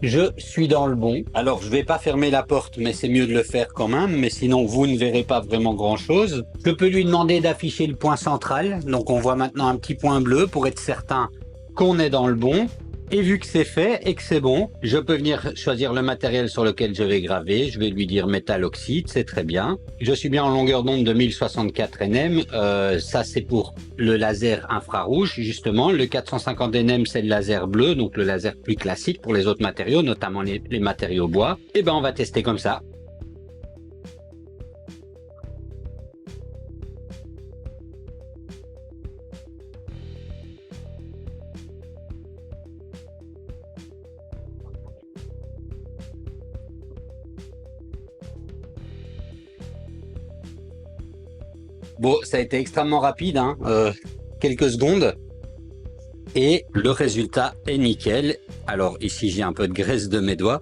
Je suis dans le bon. Alors, je vais pas fermer la porte, mais c'est mieux de le faire quand même. Mais sinon, vous ne verrez pas vraiment grand-chose. Je peux lui demander d'afficher le point central. Donc, on voit maintenant un petit point bleu pour être certain qu'on est dans le bon. Et vu que c'est fait et que c'est bon, je peux venir choisir le matériel sur lequel je vais graver. Je vais lui dire métal oxyde, c'est très bien. Je suis bien en longueur d'onde de 1064 nm. Ça, c'est pour le laser infrarouge, justement. Le 450 nm, c'est le laser bleu, donc le laser plus classique pour les autres matériaux, notamment les matériaux bois. Et ben, on va tester comme ça. Bon, ça a été extrêmement rapide, hein, quelques secondes. Et le résultat est nickel. Alors ici, j'ai un peu de graisse de mes doigts.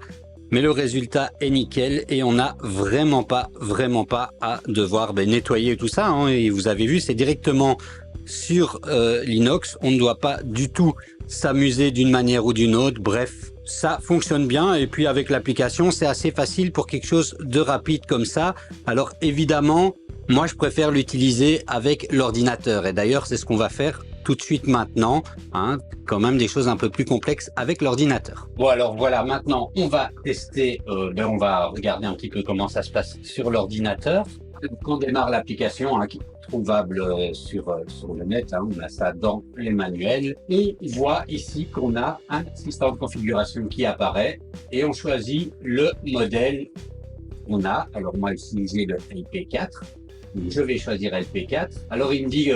Mais le résultat est nickel et on n'a vraiment pas à devoir nettoyer tout ça. Hein. Et vous avez vu, c'est directement sur l'inox. On ne doit pas du tout s'amuser d'une manière ou d'une autre. Bref, ça fonctionne bien. Et puis avec l'application, c'est assez facile pour quelque chose de rapide comme ça. Alors évidemment, moi, je préfère l'utiliser avec l'ordinateur. Et d'ailleurs, c'est ce qu'on va faire tout de suite maintenant. Hein, quand même des choses un peu plus complexes avec l'ordinateur. Bon, alors voilà, maintenant, on va tester, on va regarder un petit peu comment ça se passe sur l'ordinateur. On démarre l'application hein, qui est trouvable sur le net. Hein, on a ça dans les manuels. On voit ici qu'on a un assistant de configuration qui apparaît et on choisit le modèle qu'on a. Alors moi, ici, j'ai le LP4. Je vais choisir LP4. Alors il me dit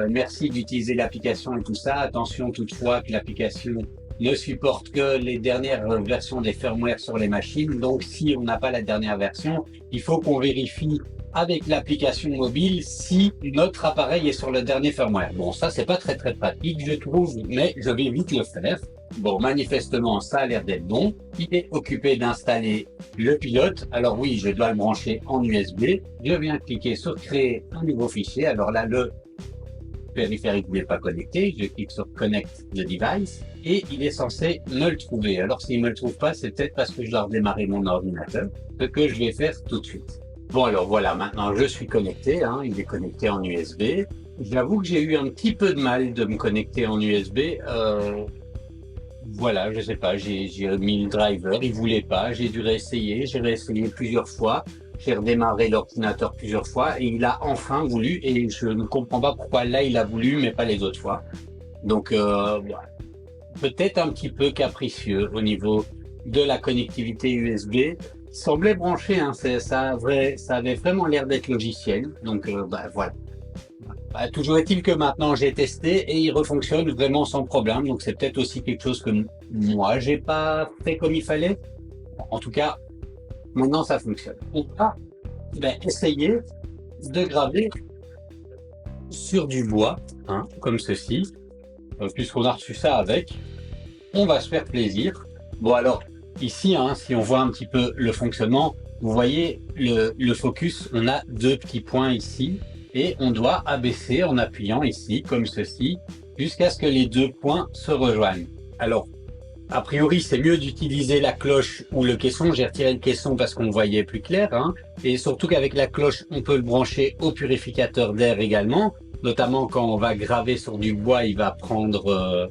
merci d'utiliser l'application et tout ça. Attention toutefois que l'application ne supporte que les dernières versions des firmware sur les machines. Donc si on n'a pas la dernière version, il faut qu'on vérifie avec l'application mobile si notre appareil est sur le dernier firmware. Bon, ça c'est pas très pratique, je trouve, mais je vais vite le faire. Bon, manifestement, ça a l'air d'être bon. Il est occupé d'installer le pilote. Alors oui, je dois le brancher en USB. Je viens cliquer sur créer un nouveau fichier. Alors là, le périphérique n'est pas connecté. Je clique sur Connect the device et il est censé me le trouver. Alors s'il me le trouve pas, c'est peut-être parce que je dois redémarrer mon ordinateur, ce que je vais faire tout de suite. Bon, alors voilà, maintenant je suis connecté, hein, il est connecté en USB. J'avoue que j'ai eu un petit peu de mal de me connecter en USB. Voilà, je sais pas, j'ai mis le driver, il voulait pas, j'ai dû réessayer, j'ai réessayé plusieurs fois, j'ai redémarré l'ordinateur plusieurs fois et il a enfin voulu et je ne comprends pas pourquoi là il a voulu mais pas les autres fois. Donc voilà. Peut-être un petit peu capricieux au niveau de la connectivité USB. Il semblait branché, hein, ça avait vraiment l'air d'être logiciel, donc voilà. Toujours est-il que maintenant j'ai testé et il refonctionne vraiment sans problème, donc c'est peut-être aussi quelque chose que moi j'ai pas fait comme il fallait. En tout cas, maintenant ça fonctionne. On va essayer de graver sur du bois, hein, comme ceci, puisqu'on a reçu ça avec. On va se faire plaisir. Bon alors, ici, hein, si on voit un petit peu le fonctionnement, vous voyez le focus, on a deux petits points ici. Et on doit abaisser en appuyant ici, comme ceci, jusqu'à ce que les deux points se rejoignent. Alors, a priori, c'est mieux d'utiliser la cloche ou le caisson. J'ai retiré le caisson parce qu'on voyait plus clair, hein. Et surtout qu'avec la cloche, on peut le brancher au purificateur d'air également. Notamment quand on va graver sur du bois, il va prendre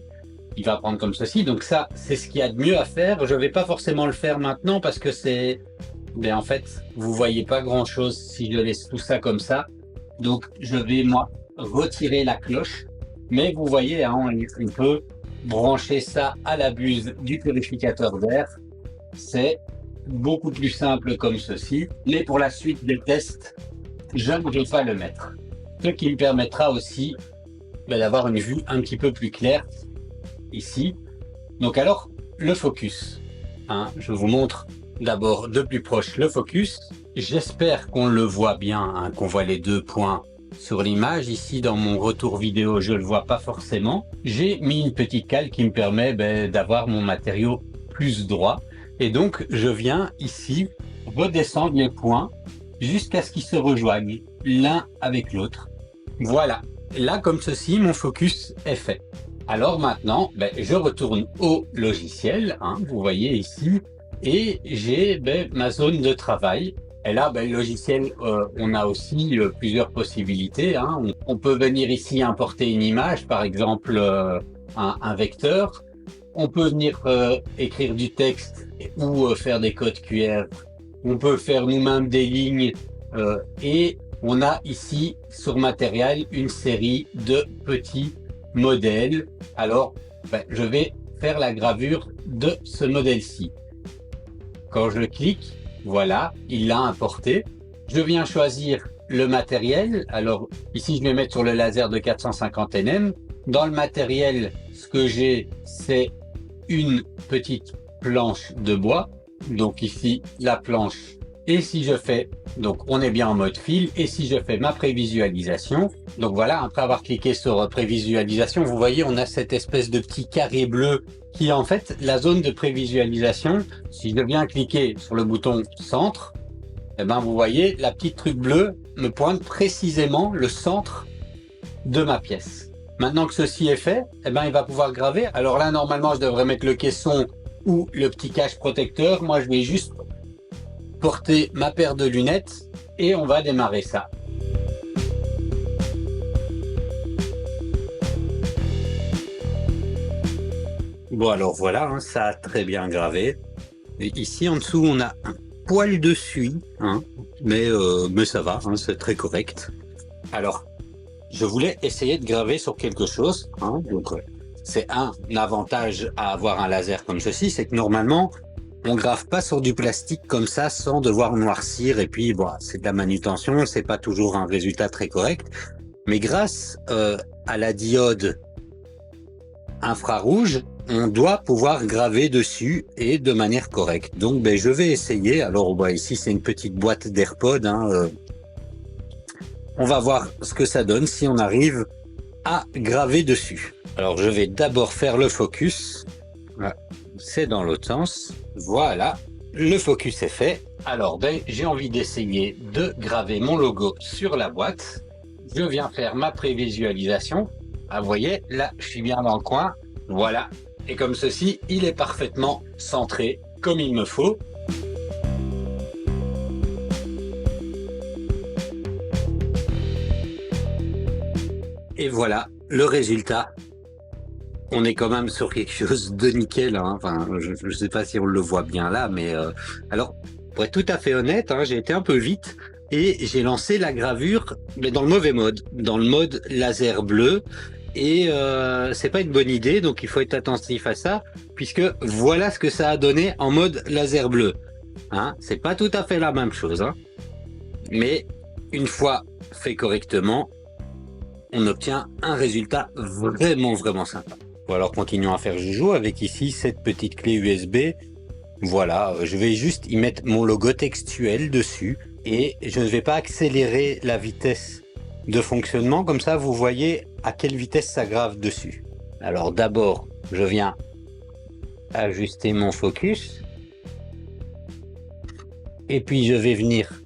comme ceci. Donc ça, c'est ce qu'il y a de mieux à faire. Je vais pas forcément le faire maintenant parce que en fait, vous voyez pas grand-chose si je laisse tout ça comme ça. Donc, je vais, moi, retirer la cloche. Mais vous voyez, hein, on peut brancher ça à la buse du purificateur d'air. C'est beaucoup plus simple comme ceci. Mais pour la suite des tests, je ne vais pas le mettre. Ce qui me permettra aussi d'avoir une vue un petit peu plus claire ici. Donc alors, le focus. Hein, je vous montre d'abord de plus proche le focus. J'espère qu'on le voit bien, hein, qu'on voit les deux points sur l'image. Ici, dans mon retour vidéo, je le vois pas forcément. J'ai mis une petite cale qui me permet d'avoir mon matériau plus droit. Et donc, je viens ici redescendre les points jusqu'à ce qu'ils se rejoignent l'un avec l'autre. Voilà. Là, comme ceci, mon focus est fait. Alors maintenant, je retourne au logiciel, hein, vous voyez ici, et j'ai ma zone de travail. Et là, le logiciel, on a aussi plusieurs possibilités, hein. On peut venir ici importer une image, par exemple un vecteur. On peut venir écrire du texte ou faire des codes QR. On peut faire nous-mêmes des lignes et on a ici sur matériel une série de petits modèles. Alors, je vais faire la gravure de ce modèle-ci. Quand je clique, voilà, il l'a importé. Je viens choisir le matériel. Alors ici, je vais mettre sur le laser de 450 nm. Dans le matériel, ce que j'ai, c'est une petite planche de bois. Donc ici, la planche. Et si je fais, donc on est bien en mode fil. Et si je fais ma prévisualisation, donc voilà, après avoir cliqué sur prévisualisation, vous voyez, on a cette espèce de petit carré bleu qui est en fait la zone de prévisualisation. Si je viens cliquer sur le bouton centre, vous voyez, la petite truc bleue me pointe précisément le centre de ma pièce. Maintenant que ceci est fait, il va pouvoir graver. Alors là, normalement, je devrais mettre le caisson ou le petit cache protecteur. Moi, je vais juste porter ma paire de lunettes et on va démarrer ça. Bon, alors voilà, hein, ça a très bien gravé. Et ici, en dessous, on a un poil de suie, hein, mais ça va, hein, c'est très correct. Alors, je voulais essayer de graver sur quelque chose, hein, donc c'est un avantage à avoir un laser comme ceci, c'est que normalement, on grave pas sur du plastique comme ça sans devoir noircir, et puis bon, c'est de la manutention, c'est pas toujours un résultat très correct, mais grâce à la diode infrarouge, on doit pouvoir graver dessus et de manière correcte. Donc je vais essayer. Alors ici c'est une petite boîte d'AirPod, hein, on va voir ce que ça donne si on arrive à graver dessus. Alors je vais d'abord faire le focus. Voilà. C'est dans l'autre sens. Voilà, le focus est fait. Alors j'ai envie d'essayer de graver mon logo sur la boîte. Je viens faire ma prévisualisation. Ah, vous voyez, là je suis bien dans le coin. Voilà. Et comme ceci, il est parfaitement centré comme il me faut. Et voilà le résultat. On est quand même sur quelque chose de nickel, hein. Enfin, je ne sais pas si on le voit bien là, mais alors, pour être tout à fait honnête, hein, j'ai été un peu vite et j'ai lancé la gravure, mais dans le mauvais mode, dans le mode laser bleu. Et c'est pas une bonne idée, donc il faut être attentif à ça, puisque voilà ce que ça a donné en mode laser bleu. Hein, c'est pas tout à fait la même chose, hein, mais une fois fait correctement, on obtient un résultat vraiment sympa. Bon, alors continuons à faire joujou avec ici cette petite clé USB. Voilà, je vais juste y mettre mon logo textuel dessus et je ne vais pas accélérer la vitesse de fonctionnement, comme ça vous voyez à quelle vitesse ça grave dessus. Alors d'abord, je viens ajuster mon focus et puis je vais venir,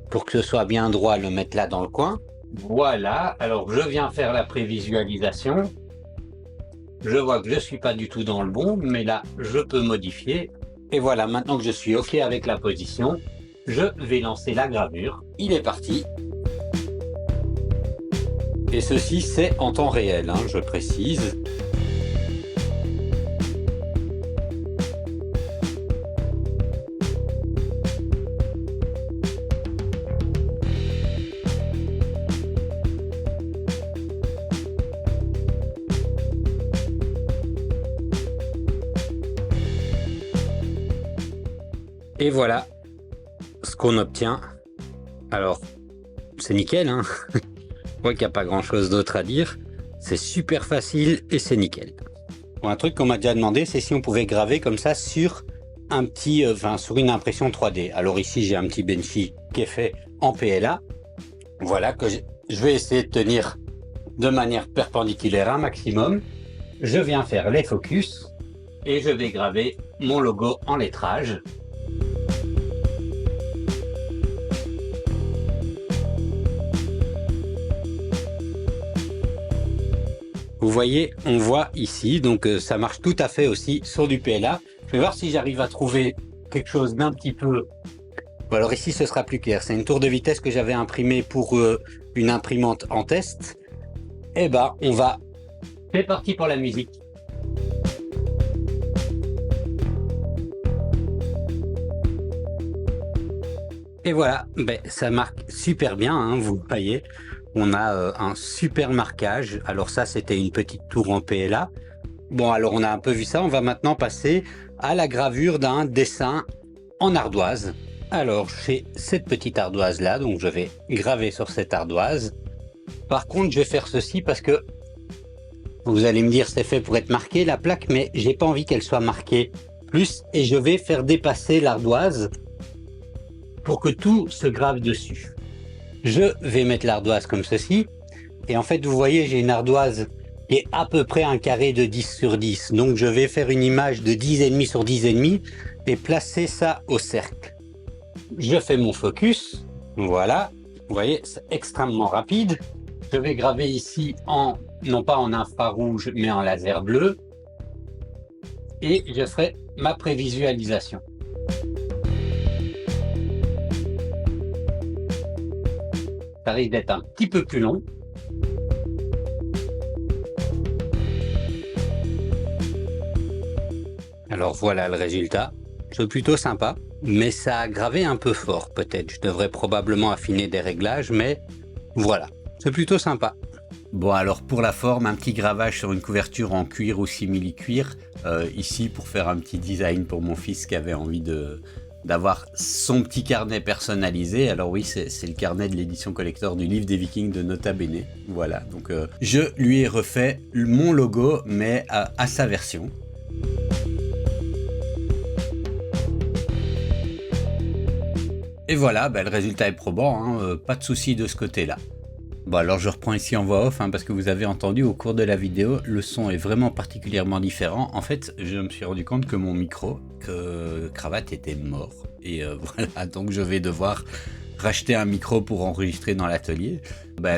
pour que ce soit bien droit, le mettre là dans le coin. Voilà, alors je viens faire la prévisualisation. Je vois que je suis pas du tout dans le bon, mais là je peux modifier. Et voilà, maintenant que je suis OK avec la position, je vais lancer la gravure. Il est parti. Et ceci c'est en temps réel, hein, je précise. Et voilà ce qu'on obtient. Alors, c'est nickel, hein. Je vois qu'il n'y a pas grand chose d'autre à dire. C'est super facile et c'est nickel. Bon, un truc qu'on m'a déjà demandé, c'est si on pouvait graver comme ça sur un petit, sur une impression 3D. Alors ici, j'ai un petit Benchy qui est fait en PLA. Voilà, que je vais essayer de tenir de manière perpendiculaire un maximum. Je viens faire les focus et je vais graver mon logo en lettrage. Vous voyez, on voit ici, donc ça marche tout à fait aussi sur du PLA. Je vais voir si j'arrive à trouver quelque chose d'un petit peu... Bon, alors ici, ce sera plus clair. C'est une tour de vitesse que j'avais imprimée pour une imprimante en test. Eh ben, on va... C'est parti pour la musique. Et voilà, ben, ça marque super bien, hein, vous voyez. On a un super marquage. Alors ça, c'était une petite tour en PLA. Bon, alors on a un peu vu ça. On va maintenant passer à la gravure d'un dessin en ardoise. Alors, j'ai cette petite ardoise-là, donc je vais graver sur cette ardoise. Par contre, je vais faire ceci parce que vous allez me dire c'est fait pour être marqué la plaque, mais j'ai pas envie qu'elle soit marquée plus. Et je vais faire dépasser l'ardoise pour que tout se grave dessus. Je vais mettre l'ardoise comme ceci. Et en fait, vous voyez, j'ai une ardoise qui est à peu près un carré de 10 sur 10. Donc, je vais faire une image de 10,5 sur 10,5 et placer ça au cercle. Je fais mon focus. Voilà. Vous voyez, c'est extrêmement rapide. Je vais graver ici non pas en infrarouge, mais en laser bleu. Et je ferai ma prévisualisation. Ça risque d'être un petit peu plus long. Alors voilà le résultat. C'est plutôt sympa, mais ça a gravé un peu fort peut-être. Je devrais probablement affiner des réglages, mais voilà, c'est plutôt sympa. Bon, alors pour la forme, un petit gravage sur une couverture en cuir ou simili-cuir, ici pour faire un petit design pour mon fils qui avait envie d'avoir son petit carnet personnalisé. Alors oui, c'est le carnet de l'édition collector du livre des Vikings de Nota Bene. Voilà, donc je lui ai refait mon logo, mais à sa version. Et voilà, le résultat est probant, hein, pas de souci de ce côté-là. Bon, alors je reprends ici en voix off, hein, parce que vous avez entendu au cours de la vidéo, le son est vraiment particulièrement différent. En fait, je me suis rendu compte que mon micro, cravate, était mort. Et voilà, donc je vais devoir racheter un micro pour enregistrer dans l'atelier.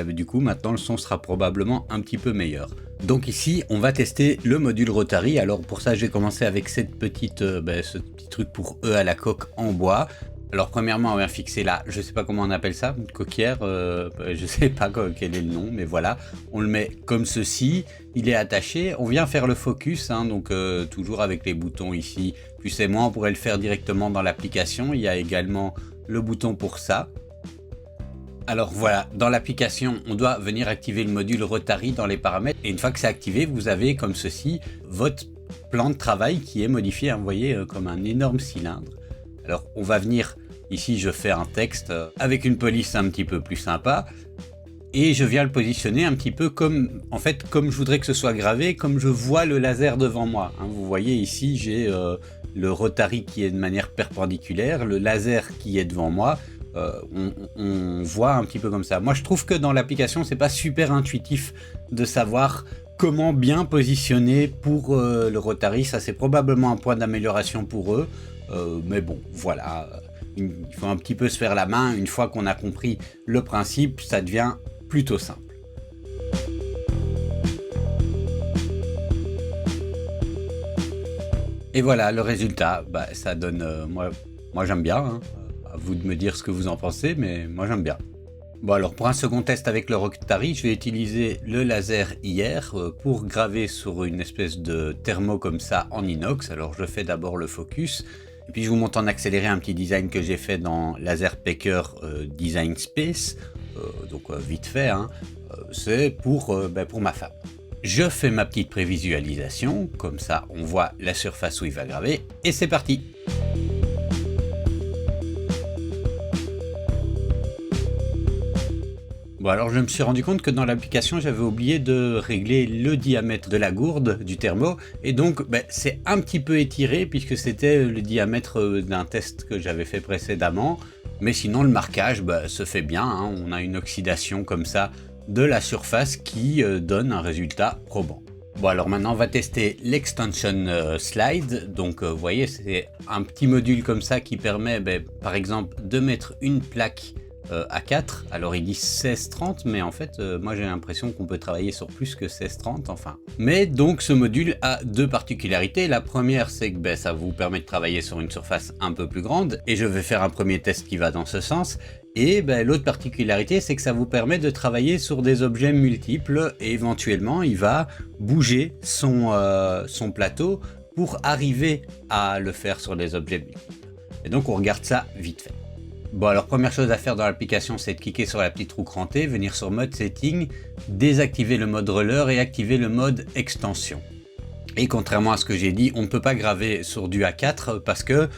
Du coup, maintenant le son sera probablement un petit peu meilleur. Donc ici, on va tester le module Rotary. Alors pour ça, j'ai commencé avec cette petite, ce petit truc pour E à la coque en bois. Alors premièrement, on va fixer là, je sais pas comment on appelle ça, une coquière, je sais pas quel est le nom, mais voilà, on le met comme ceci, il est attaché, on vient faire le focus, hein, donc toujours avec les boutons ici, plus et moins, on pourrait le faire directement dans l'application, il y a également le bouton pour ça. Alors voilà, dans l'application, on doit venir activer le module Rotary dans les paramètres, et une fois que c'est activé, vous avez comme ceci, votre plan de travail qui est modifié, hein, vous voyez, comme un énorme cylindre. Alors on va venir, ici je fais un texte avec une police un petit peu plus sympa et je viens le positionner un petit peu comme, en fait, comme je voudrais que ce soit gravé, comme je vois le laser devant moi. Hein, vous voyez ici j'ai le Rotary qui est de manière perpendiculaire, le laser qui est devant moi, on voit un petit peu comme ça. Moi je trouve que dans l'application c'est pas super intuitif de savoir comment bien positionner pour le Rotary, ça c'est probablement un point d'amélioration pour eux. Mais bon, voilà, il faut un petit peu se faire la main. Une fois qu'on a compris le principe, ça devient plutôt simple. Et voilà, le résultat, ça donne... moi j'aime bien, hein. À vous de me dire ce que vous en pensez, mais moi j'aime bien. Bon alors pour un second test avec le Rotary, je vais utiliser le laser IR pour graver sur une espèce de thermo comme ça en inox. Alors je fais d'abord le focus. Et puis je vous montre en accéléré un petit design que j'ai fait dans Laserpecker Design Space, donc vite fait, hein. C'est pour ma femme. Je fais ma petite prévisualisation, comme ça on voit la surface où il va graver, et c'est parti. Bon alors je me suis rendu compte que dans l'application j'avais oublié de régler le diamètre de la gourde du thermo et donc c'est un petit peu étiré puisque c'était le diamètre d'un test que j'avais fait précédemment, mais sinon le marquage se fait bien, hein. On a une oxydation comme ça de la surface qui donne un résultat probant. Bon alors maintenant on va tester l'extension slide, donc vous voyez c'est un petit module comme ça qui permet par exemple de mettre une plaque à 4, alors ils disent 16-30, mais en fait moi j'ai l'impression qu'on peut travailler sur plus que 16-30, enfin. Mais donc ce module a deux particularités. La première c'est que ça vous permet de travailler sur une surface un peu plus grande, et je vais faire un premier test qui va dans ce sens. Et l'autre particularité c'est que ça vous permet de travailler sur des objets multiples, et éventuellement il va bouger son plateau pour arriver à le faire sur des objets multiples. Et donc on regarde ça vite fait. Bon alors première chose à faire dans l'application, c'est de cliquer sur la petite roue crantée, venir sur mode setting, désactiver le mode roller et activer le mode extension. Et contrairement à ce que j'ai dit, on ne peut pas graver sur du A4 parce que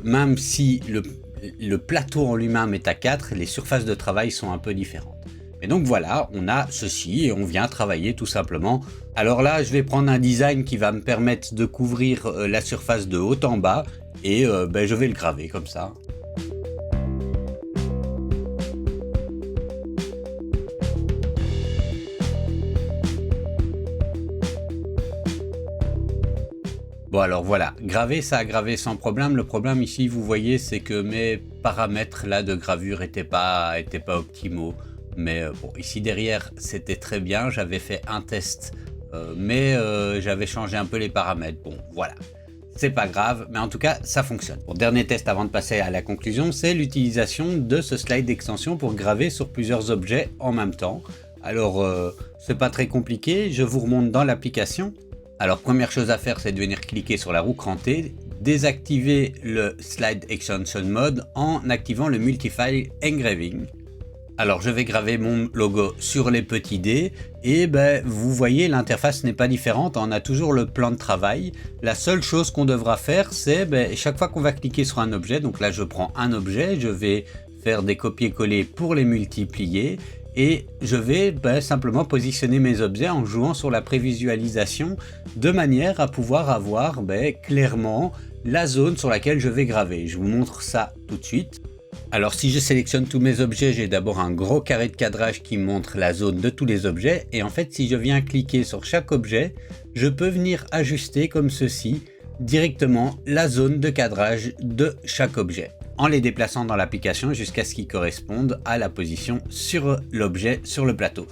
même si le plateau en lui-même est A4, les surfaces de travail sont un peu différentes. Et donc voilà, on a ceci et on vient travailler tout simplement. Alors là, je vais prendre un design qui va me permettre de couvrir la surface de haut en bas et je vais le graver comme ça. Bon alors voilà, graver ça a gravé sans problème. Le problème ici, vous voyez, c'est que mes paramètres là de gravure étaient pas optimaux. Mais bon, ici derrière, c'était très bien. J'avais fait un test, mais j'avais changé un peu les paramètres. Bon, voilà. C'est pas grave, mais en tout cas, ça fonctionne. Bon, dernier test avant de passer à la conclusion, c'est l'utilisation de ce slide d'extension pour graver sur plusieurs objets en même temps. Alors, c'est pas très compliqué. Je vous remonte dans l'application. Alors première chose à faire, c'est de venir cliquer sur la roue crantée, désactiver le Slide Extension Mode en activant le Multi-File Engraving. Alors je vais graver mon logo sur les petits dés et vous voyez l'interface n'est pas différente, on a toujours le plan de travail. La seule chose qu'on devra faire c'est chaque fois qu'on va cliquer sur un objet, donc là je prends un objet, je vais faire des copier-coller pour les multiplier. Et je vais simplement positionner mes objets en jouant sur la prévisualisation de manière à pouvoir avoir clairement la zone sur laquelle je vais graver. Je vous montre ça tout de suite. Alors si je sélectionne tous mes objets, j'ai d'abord un gros carré de cadrage qui montre la zone de tous les objets. Et en fait, si je viens cliquer sur chaque objet, je peux venir ajuster comme ceci directement la zone de cadrage de chaque objet, en les déplaçant dans l'application jusqu'à ce qu'ils correspondent à la position sur l'objet sur le plateau.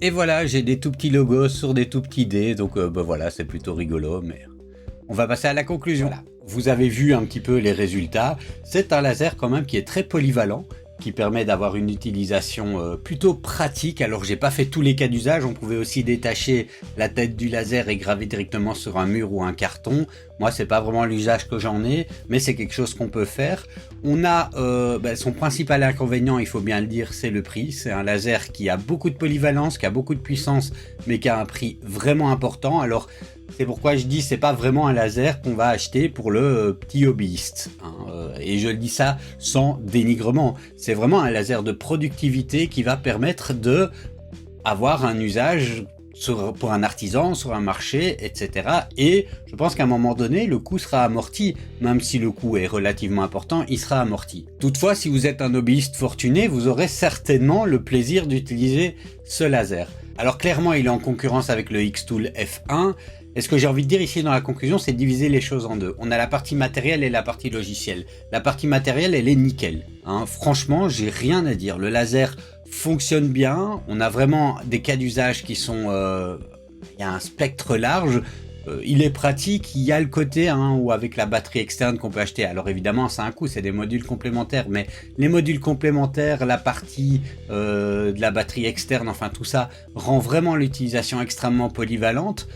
Et voilà, j'ai des tout petits logos sur des tout petits dés, donc voilà, c'est plutôt rigolo, mais on va passer à la conclusion. Voilà. Vous avez vu un petit peu les résultats. C'est un laser quand même qui est très polyvalent, qui permet d'avoir une utilisation plutôt pratique. Alors j'ai pas fait tous les cas d'usage, on pouvait aussi détacher la tête du laser et graver directement sur un mur ou un carton. Moi c'est pas vraiment l'usage que j'en ai, mais c'est quelque chose qu'on peut faire. On a son principal inconvénient, il faut bien le dire, c'est le prix. C'est un laser qui a beaucoup de polyvalence, qui a beaucoup de puissance, mais qui a un prix vraiment important. Alors c'est pourquoi je dis c'est pas vraiment un laser qu'on va acheter pour le petit hobbyiste. Et je le dis ça sans dénigrement. C'est vraiment un laser de productivité qui va permettre de avoir un usage pour un artisan, sur un marché, etc. Et je pense qu'à un moment donné, le coût sera amorti. Même si le coût est relativement important, il sera amorti. Toutefois, si vous êtes un hobbyiste fortuné, vous aurez certainement le plaisir d'utiliser ce laser. Alors clairement, il est en concurrence avec le Xtool F1. Et ce que j'ai envie de dire ici dans la conclusion, c'est de diviser les choses en deux. On a la partie matérielle et la partie logicielle. La partie matérielle, elle est nickel. Franchement, j'ai rien à dire. Le laser fonctionne bien. On a vraiment des cas d'usage qui sont... il y a un spectre large. Il est pratique. Il y a le côté où avec la batterie externe qu'on peut acheter. Alors évidemment, c'est un coût, c'est des modules complémentaires. Mais les modules complémentaires, la partie de la batterie externe, enfin tout ça, rend vraiment l'utilisation extrêmement polyvalente.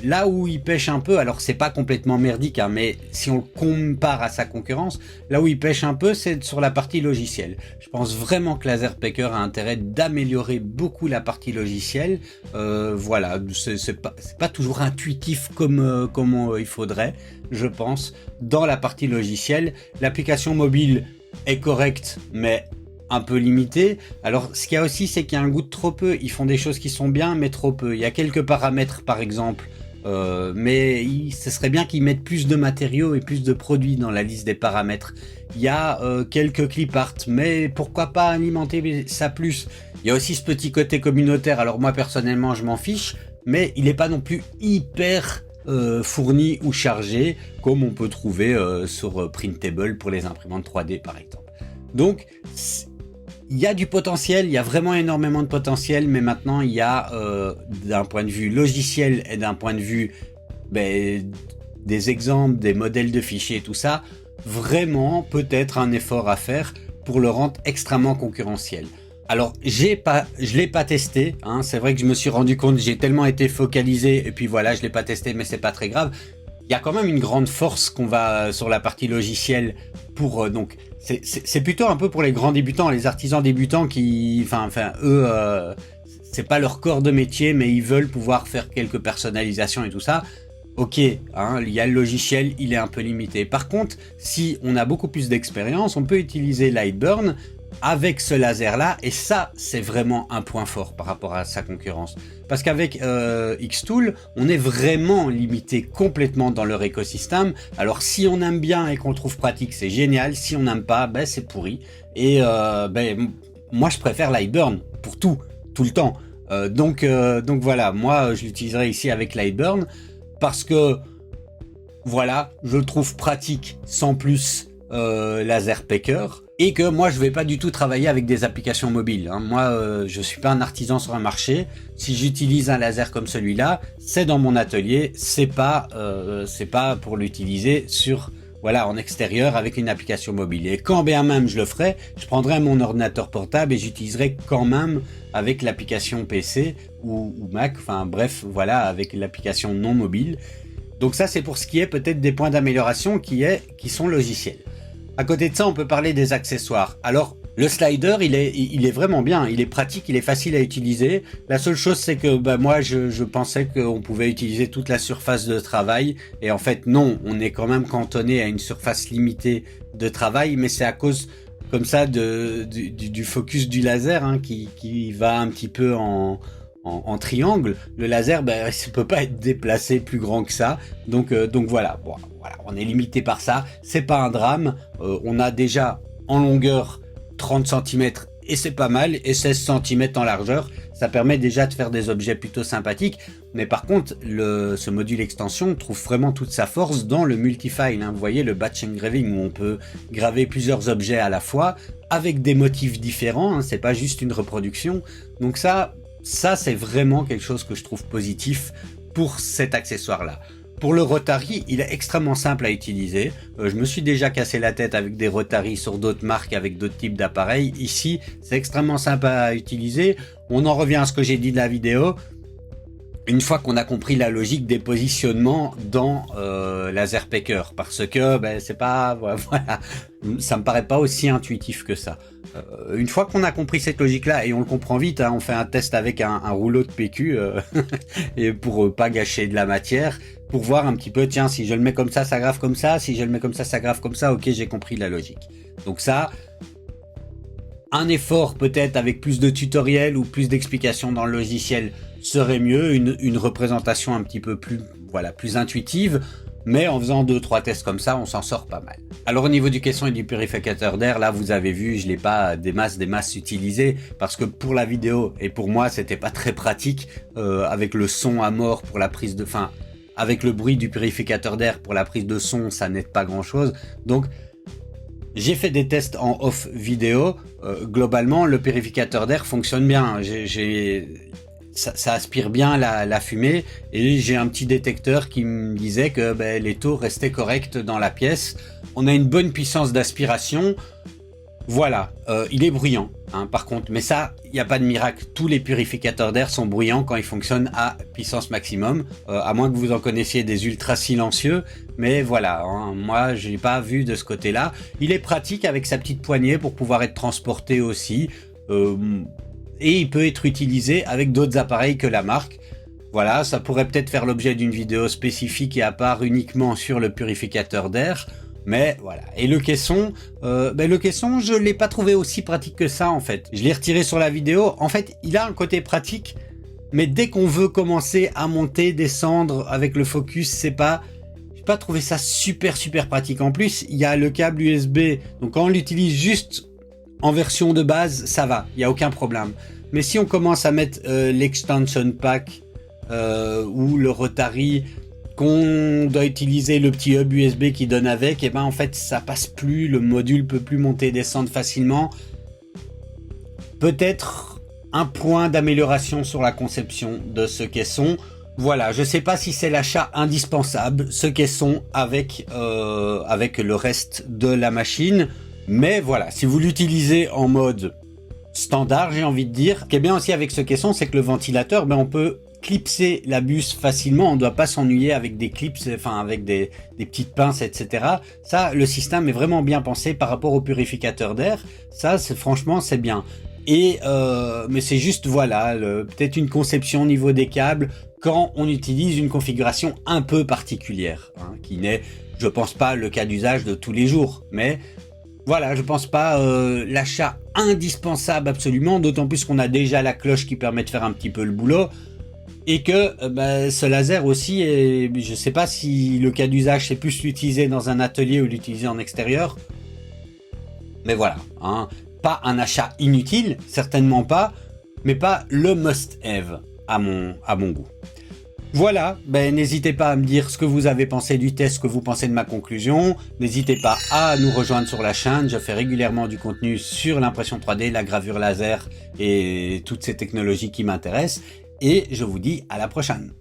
Là où il pêche un peu, alors c'est pas complètement merdique, mais si on le compare à sa concurrence, là où il pêche un peu, c'est sur la partie logicielle. Je pense vraiment que Laserpecker a intérêt d'améliorer beaucoup la partie logicielle. Voilà, c'est pas toujours intuitif comme il faudrait, je pense. Dans la partie logicielle, l'application mobile est correcte, mais un peu limité. Alors ce qu'il y a aussi, c'est qu'il y a un goût de trop peu. Ils font des choses qui sont bien, mais trop peu. Il y a quelques paramètres par exemple, mais ce serait bien qu'ils mettent plus de matériaux et plus de produits dans la liste des paramètres. Il y a quelques clip art, mais pourquoi pas alimenter ça plus. Il y a aussi ce petit côté communautaire. Alors moi personnellement je m'en fiche, mais il n'est pas non plus hyper fourni ou chargé comme on peut trouver sur Printable pour les imprimantes 3D par exemple. Donc il y a du potentiel, il y a vraiment énormément de potentiel, mais maintenant il y a d'un point de vue logiciel et d'un point de vue des exemples, des modèles de fichiers, tout ça, vraiment peut-être un effort à faire pour le rendre extrêmement concurrentiel. Alors je l'ai pas testé, c'est vrai que je me suis rendu compte, j'ai tellement été focalisé et puis voilà, je l'ai pas testé, mais c'est pas très grave. Il y a quand même une grande force qu'on va sur la partie logicielle pour donc c'est plutôt un peu pour les grands débutants, les artisans débutants qui eux c'est pas leur corps de métier, mais ils veulent pouvoir faire quelques personnalisations et tout ça. Ok, il y a le logiciel, il est un peu limité. Par contre, si on a beaucoup plus d'expérience, on peut utiliser Lightburn avec ce laser là, et ça c'est vraiment un point fort par rapport à sa concurrence, parce qu'avec Xtool on est vraiment limité complètement dans leur écosystème. Alors si on aime bien et qu'on trouve pratique, c'est génial. Si on n'aime pas, c'est pourri. Et moi je préfère Lightburn pour tout le temps. Donc voilà, moi je l'utiliserai ici avec Lightburn parce que voilà, je le trouve pratique sans plus Laserpecker, et que moi je vais pas du tout travailler avec des applications mobiles. Moi je suis pas un artisan sur un marché. Si j'utilise un laser comme celui-là, c'est dans mon atelier, c'est pas pour l'utiliser sur en extérieur avec une application mobile. Et quand bien même je le ferai, je prendrai mon ordinateur portable et j'utiliserai quand même avec l'application PC ou Mac, avec l'application non mobile. Donc ça c'est pour ce qui est peut-être des points d'amélioration qui sont logiciels. À côté de ça, on peut parler des accessoires. Alors, le slider, il est vraiment bien, il est pratique, il est facile à utiliser. La seule chose, c'est que moi, je pensais qu'on pouvait utiliser toute la surface de travail. Et en fait, non, on est quand même cantonné à une surface limitée de travail, mais c'est à cause, comme ça, du focus du laser qui va un petit peu en en triangle, le laser, ben, ça peut pas être déplacé plus grand que ça. Donc voilà, bon, voilà, on est limité par ça. C'est pas un drame. On a déjà en longueur 30 cm et c'est pas mal, et 16 cm en largeur. Ça permet déjà de faire des objets plutôt sympathiques. Mais par contre, ce module extension trouve vraiment toute sa force dans le multifile. Hein. Vous voyez le batch engraving où on peut graver plusieurs objets à la fois avec des motifs différents. Hein. C'est pas juste une reproduction. Donc ça c'est vraiment quelque chose que je trouve positif pour cet accessoire-là. Pour le Rotary, il est extrêmement simple à utiliser. Je me suis déjà cassé la tête avec des Rotary sur d'autres marques avec d'autres types d'appareils. Ici, c'est extrêmement simple à utiliser. On en revient à ce que j'ai dit de la vidéo. Une fois qu'on a compris la logique des positionnements dans LaserPaker, parce que ben, c'est pas, voilà, ça me paraît pas aussi intuitif que ça. Une fois qu'on a compris cette logique-là, et on le comprend vite, hein, on fait un test avec un rouleau de PQ et pour pas gâcher de la matière, pour voir un petit peu, tiens, si je le mets comme ça grave comme ça, si je le mets comme ça grave comme ça, ok, j'ai compris la logique. Donc ça, un effort peut-être avec plus de tutoriels ou plus d'explications dans le logiciel serait mieux, une représentation un petit peu plus, voilà, plus intuitive, mais en faisant 2-3 tests comme ça, on s'en sort pas mal. Alors au niveau du caisson et du purificateur d'air, là vous avez vu, je l'ai pas des masses utilisé, parce que pour la vidéo et pour moi c'était pas très pratique, avec le son à mort pour la prise de, enfin, avec le bruit du purificateur d'air pour la prise de son, ça n'aide pas grand chose, donc j'ai fait des tests en off vidéo, globalement le purificateur d'air fonctionne bien, ça aspire bien la fumée, et j'ai un petit détecteur qui me disait que ben, les taux restaient corrects dans la pièce. On a une bonne puissance d'aspiration, voilà, il est bruyant hein, par contre, mais ça, il n'y a pas de miracle, tous les purificateurs d'air sont bruyants quand ils fonctionnent à puissance maximum, à moins que vous en connaissiez des ultra silencieux, mais voilà, hein, moi je n'ai pas vu de ce côté-là. Il est pratique avec sa petite poignée pour pouvoir être transporté aussi, et il peut être utilisé avec d'autres appareils que la marque. Voilà, ça pourrait peut-être faire l'objet d'une vidéo spécifique et à part uniquement sur le purificateur d'air. Mais voilà. Et le caisson, le caisson, je l'ai pas trouvé aussi pratique que ça en fait. Je l'ai retiré sur la vidéo. En fait, il a un côté pratique, mais dès qu'on veut commencer à monter, descendre avec le focus, j'ai pas trouvé ça super pratique. En plus, il y a le câble USB, donc quand on l'utilise juste en version de base, ça va, il y a aucun problème. Mais si on commence à mettre l'extension pack ou le Rotary, qu'on doit utiliser le petit hub USB qui donne avec, et ben en fait ça passe plus, le module peut plus monter et descendre facilement. Peut-être un point d'amélioration sur la conception de ce caisson. Voilà, je sais pas si c'est l'achat indispensable, ce caisson avec le reste de la machine, mais voilà, si vous l'utilisez en mode standard, j'ai envie de dire, ce qui est bien aussi avec ce caisson, c'est que le ventilateur, ben on peut clipser la buse facilement, on ne doit pas s'ennuyer avec des clips, enfin avec des petites pinces, etc. Ça, le système est vraiment bien pensé par rapport au purificateur d'air. Ça, franchement, c'est bien. Et mais c'est juste, voilà, peut-être une conception au niveau des câbles quand on utilise une configuration un peu particulière, hein, qui n'est, je pense pas, le cas d'usage de tous les jours. Mais voilà, je pense pas l'achat indispensable absolument, d'autant plus qu'on a déjà la cloche qui permet de faire un petit peu le boulot. Et que ce laser aussi, je sais pas si le cas d'usage c'est plus l'utiliser dans un atelier ou l'utiliser en extérieur. Mais voilà, hein, pas un achat inutile, certainement pas, mais pas le must-have à mon goût. Voilà, n'hésitez pas à me dire ce que vous avez pensé du test, ce que vous pensez de ma conclusion. N'hésitez pas à nous rejoindre sur la chaîne, je fais régulièrement du contenu sur l'impression 3D, la gravure laser et toutes ces technologies qui m'intéressent. Et je vous dis à la prochaine.